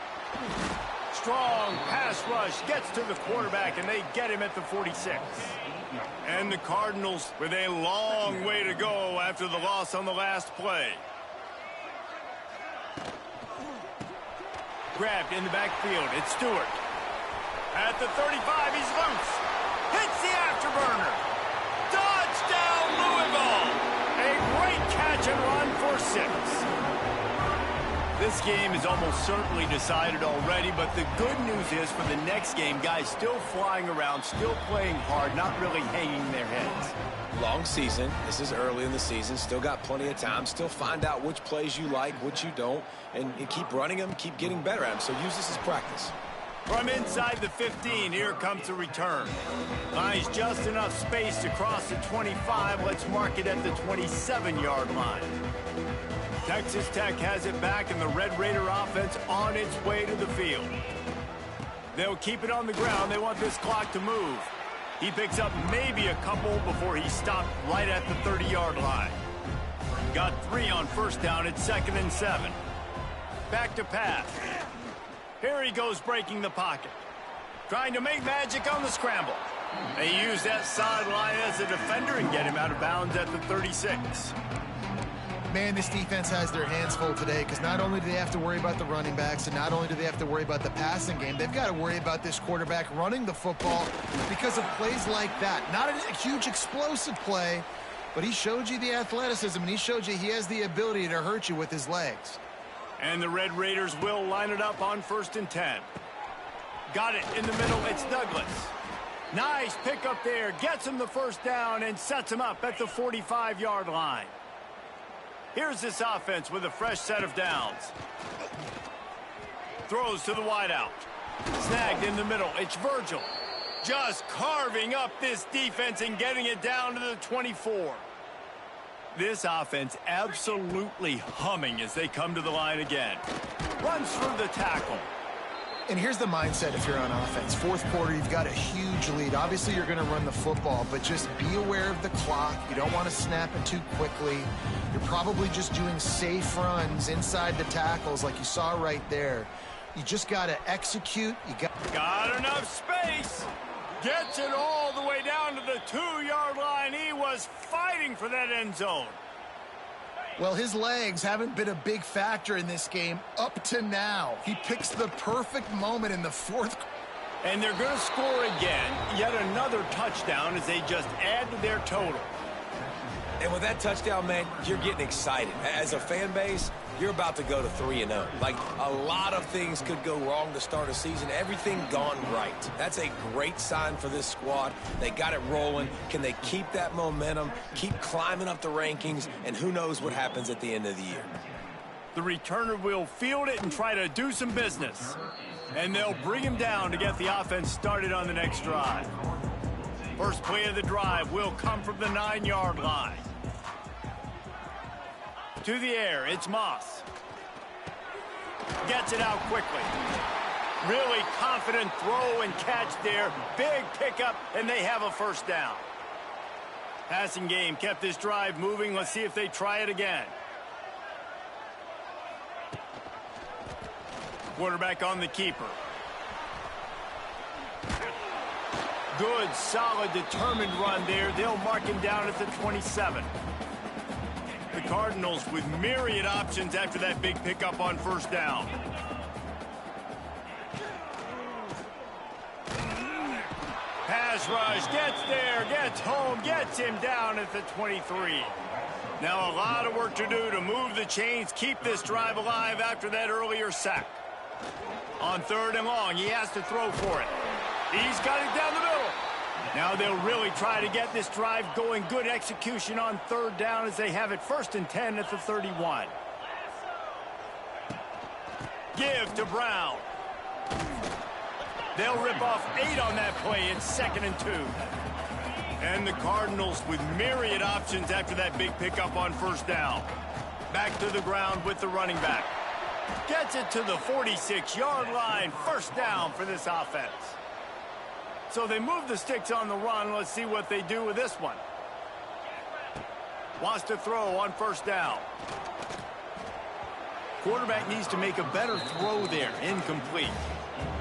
Strong pass rush, gets to the quarterback, and they get him at the 46. And the Cardinals with a long way to go after the loss on the last play. Grabbed in the backfield. It's Stewart. At the 35, he's loose. Hits the afterburner. Touchdown, Louisville. A great catch and run for 6. This game is almost certainly decided already, but the good news is for the next game, guys still flying around, still playing hard, not really hanging their heads. Long season. This is early in the season. Still got plenty of time. Still find out which plays you like, which you don't, and keep running them, keep getting better at them. So use this as practice. From inside the 15, here comes the return. Finds just enough space to cross the 25. Let's mark it at the 27-yard line. Texas Tech has it back, and the Red Raider offense on its way to the field. They'll keep it on the ground. They want this clock to move. He picks up maybe a couple before he stopped right at the 30-yard line. Got 3 on 1st down. It's 2nd and 7. Back to pass. Here he goes breaking the pocket. Trying to make magic on the scramble. They use that sideline as a defender and get him out of bounds at the 36. Man, this defense has their hands full today because not only do they have to worry about the running backs and not only do they have to worry about the passing game, they've got to worry about this quarterback running the football because of plays like that. Not a huge explosive play, but he showed you the athleticism and he showed you he has the ability to hurt you with his legs. And the Red Raiders will line it up on 1st and 10. Got it in the middle. It's Douglas. Nice pick up there. Gets him the 1st down and sets him up at the 45-yard line. Here's this offense with a fresh set of downs. Throws to the wideout. Snagged in the middle. It's Virgil. Just carving up this defense and getting it down to the 24. This offense absolutely humming as they come to the line again. Runs through the tackle. And here's the mindset if you're on offense. Fourth quarter, you've got a huge lead. Obviously, you're going to run the football, but just be aware of the clock. You don't want to snap it too quickly. You're probably just doing safe runs inside the tackles like you saw right there. You just got to execute. Got enough space. Gets it all the way down to the 2-yard line. He was fighting for that end zone. Well, his legs haven't been a big factor in this game up to now. He picks the perfect moment in the fourth. And they're going to score again. Yet another touchdown as they just add to their total. And with that touchdown, man, you're getting excited. As a fan base, you're about to go to 3-0. Like, a lot of things could go wrong to start a season. Everything gone right. That's a great sign for this squad. They got it rolling. Can they keep that momentum, keep climbing up the rankings, and who knows what happens at the end of the year. The returner will field it and try to do some business. And they'll bring him down to get the offense started on the next drive. First play of the drive will come from the 9-yard line. To the air, it's Moss. Gets it out quickly. Really confident throw and catch there. Big pickup, and they have a first down. Passing game kept this drive moving. Let's see if they try it again. Quarterback on the keeper. Good, solid, determined run there. They'll mark him down at the 27. The Cardinals with myriad options after that big pickup on first down. Pass rush, gets there, gets home, gets him down at the 23. Now a lot of work to do to move the chains, keep this drive alive after that earlier sack. On 3rd and long, he has to throw for it. He's got it down the middle. Now they'll really try to get this drive going. Good execution on 3rd down as they have it 1st and 10 at the 31. Give to Brown. They'll rip off 8 on that play. It's 2nd and 2. And the Cardinals with myriad options after that big pickup on first down. Back to the ground with the running back. Gets it to the 46-yard line. First down for this offense. So they move the sticks on the run. Let's see what they do with this one. Wants to throw on first down. Quarterback needs to make a better throw there. Incomplete.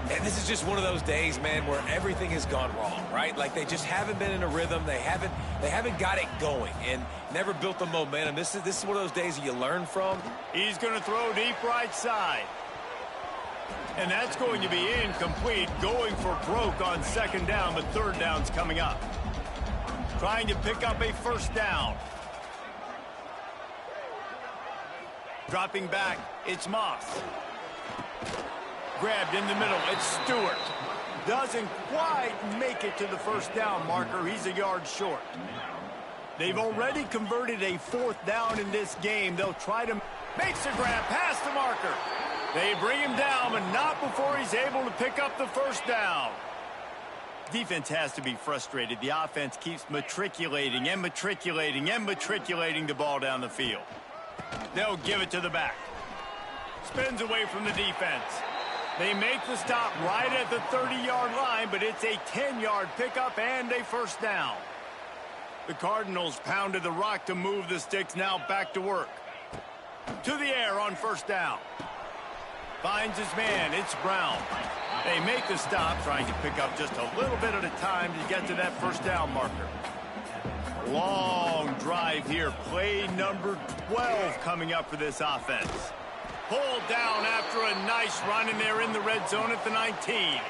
And this is just one of those days, man, where everything has gone wrong, right? Like they just haven't been in a rhythm. They haven't got it going and never built the momentum. This is one of those days that you learn from. He's going to throw deep right side. And that's going to be incomplete. Going for broke on 2nd down, but 3rd down's coming up. Trying to pick up a first down. Dropping back, it's Moss. Grabbed in the middle, it's Stewart. Doesn't quite make it to the first down marker. He's a yard short. They've already converted a 4th down in this game. They'll try to make the grab past the marker. They bring him down, but not before he's able to pick up the first down. Defense has to be frustrated. The offense keeps matriculating and matriculating and matriculating the ball down the field. They'll give it to the back. Spins away from the defense. They make the stop right at the 30-yard line, but it's a 10-yard pickup and a first down. The Cardinals pounded the rock to move the sticks, now back to work. To the air on first down. Finds his man, it's Brown. They make the stop, trying to pick up just a little bit at a time to get to that first down marker. Long drive here, play number 12 coming up for this offense. Pulled down after a nice run, and they're in the red zone at the 19.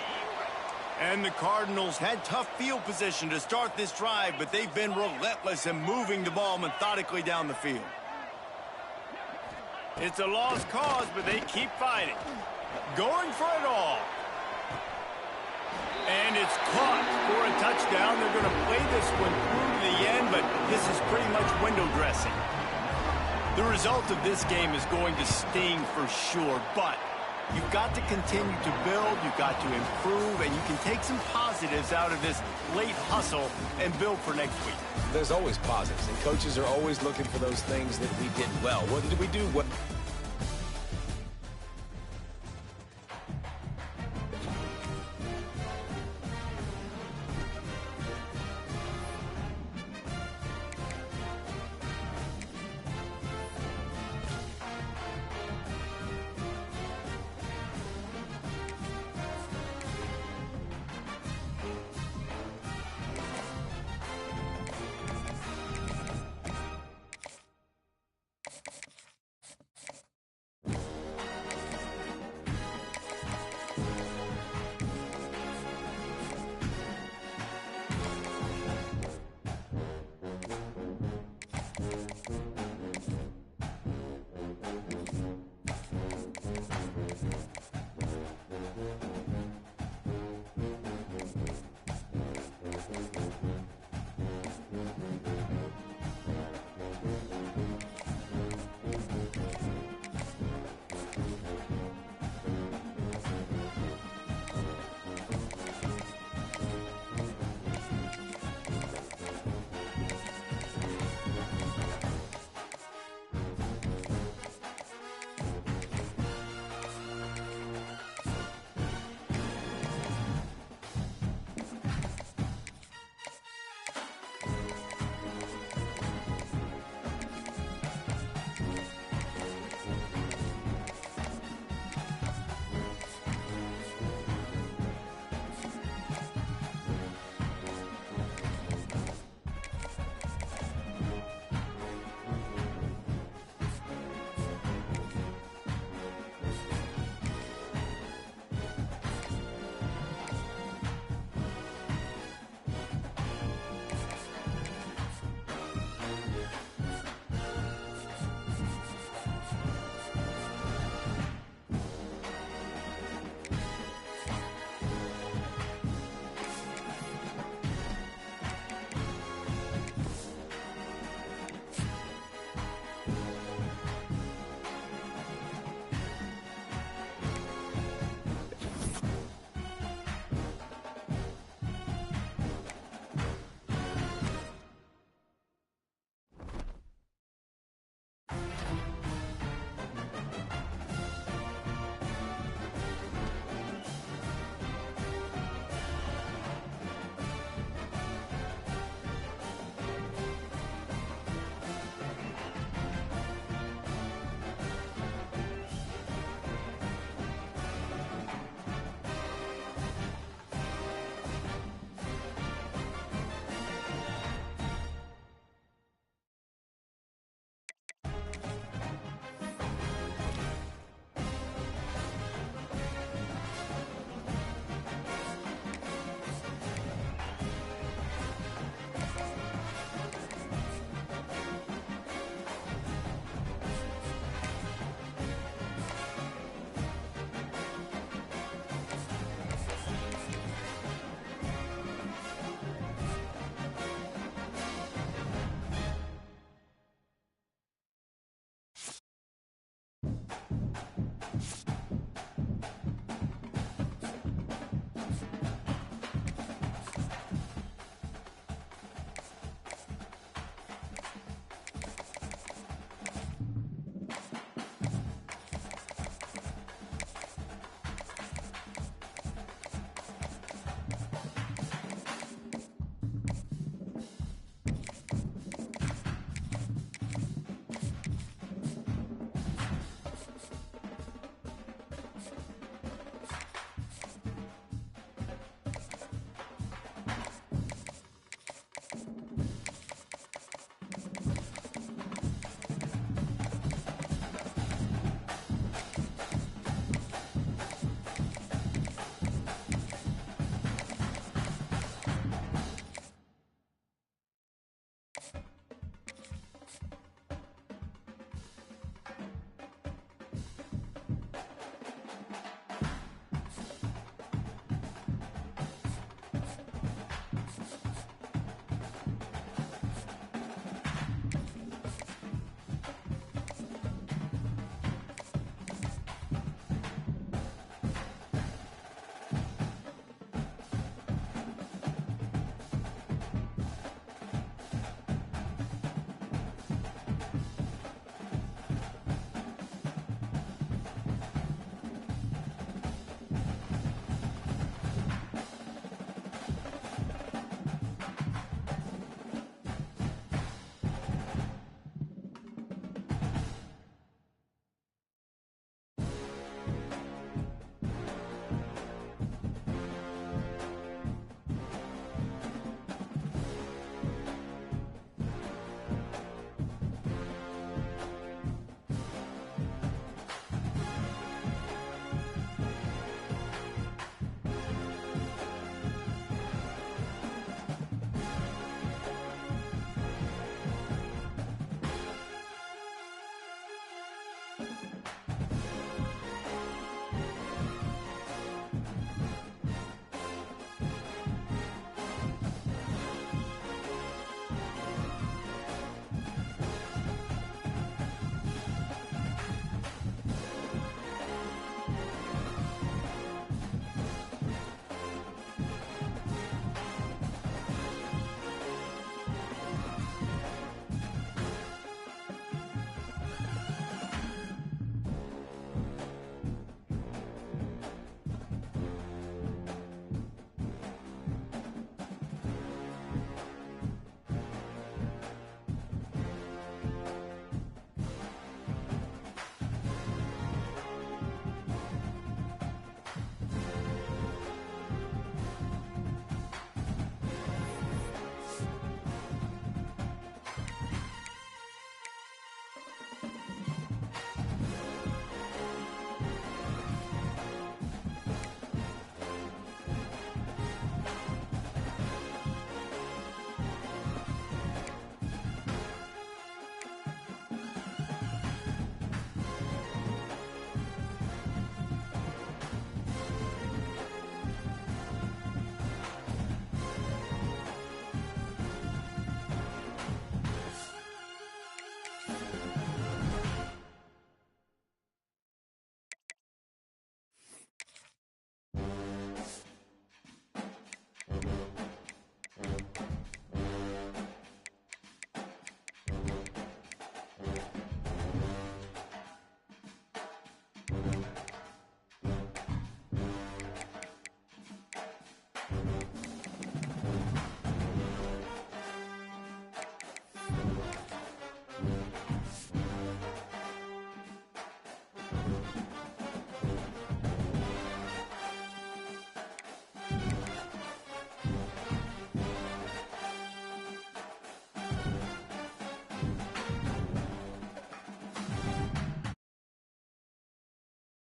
And the Cardinals had tough field position to start this drive, but they've been relentless in moving the ball methodically down the field. It's a lost cause, but they keep fighting. Going for it all. And it's caught for a touchdown. They're going to play this one through to the end, but this is pretty much window dressing. The result of this game is going to sting for sure, but You've got to continue to build, you've got to improve, and you can take some positives out of this late hustle and build for next week. There's always positives, and coaches are always looking for those things that we did well. What did we do? What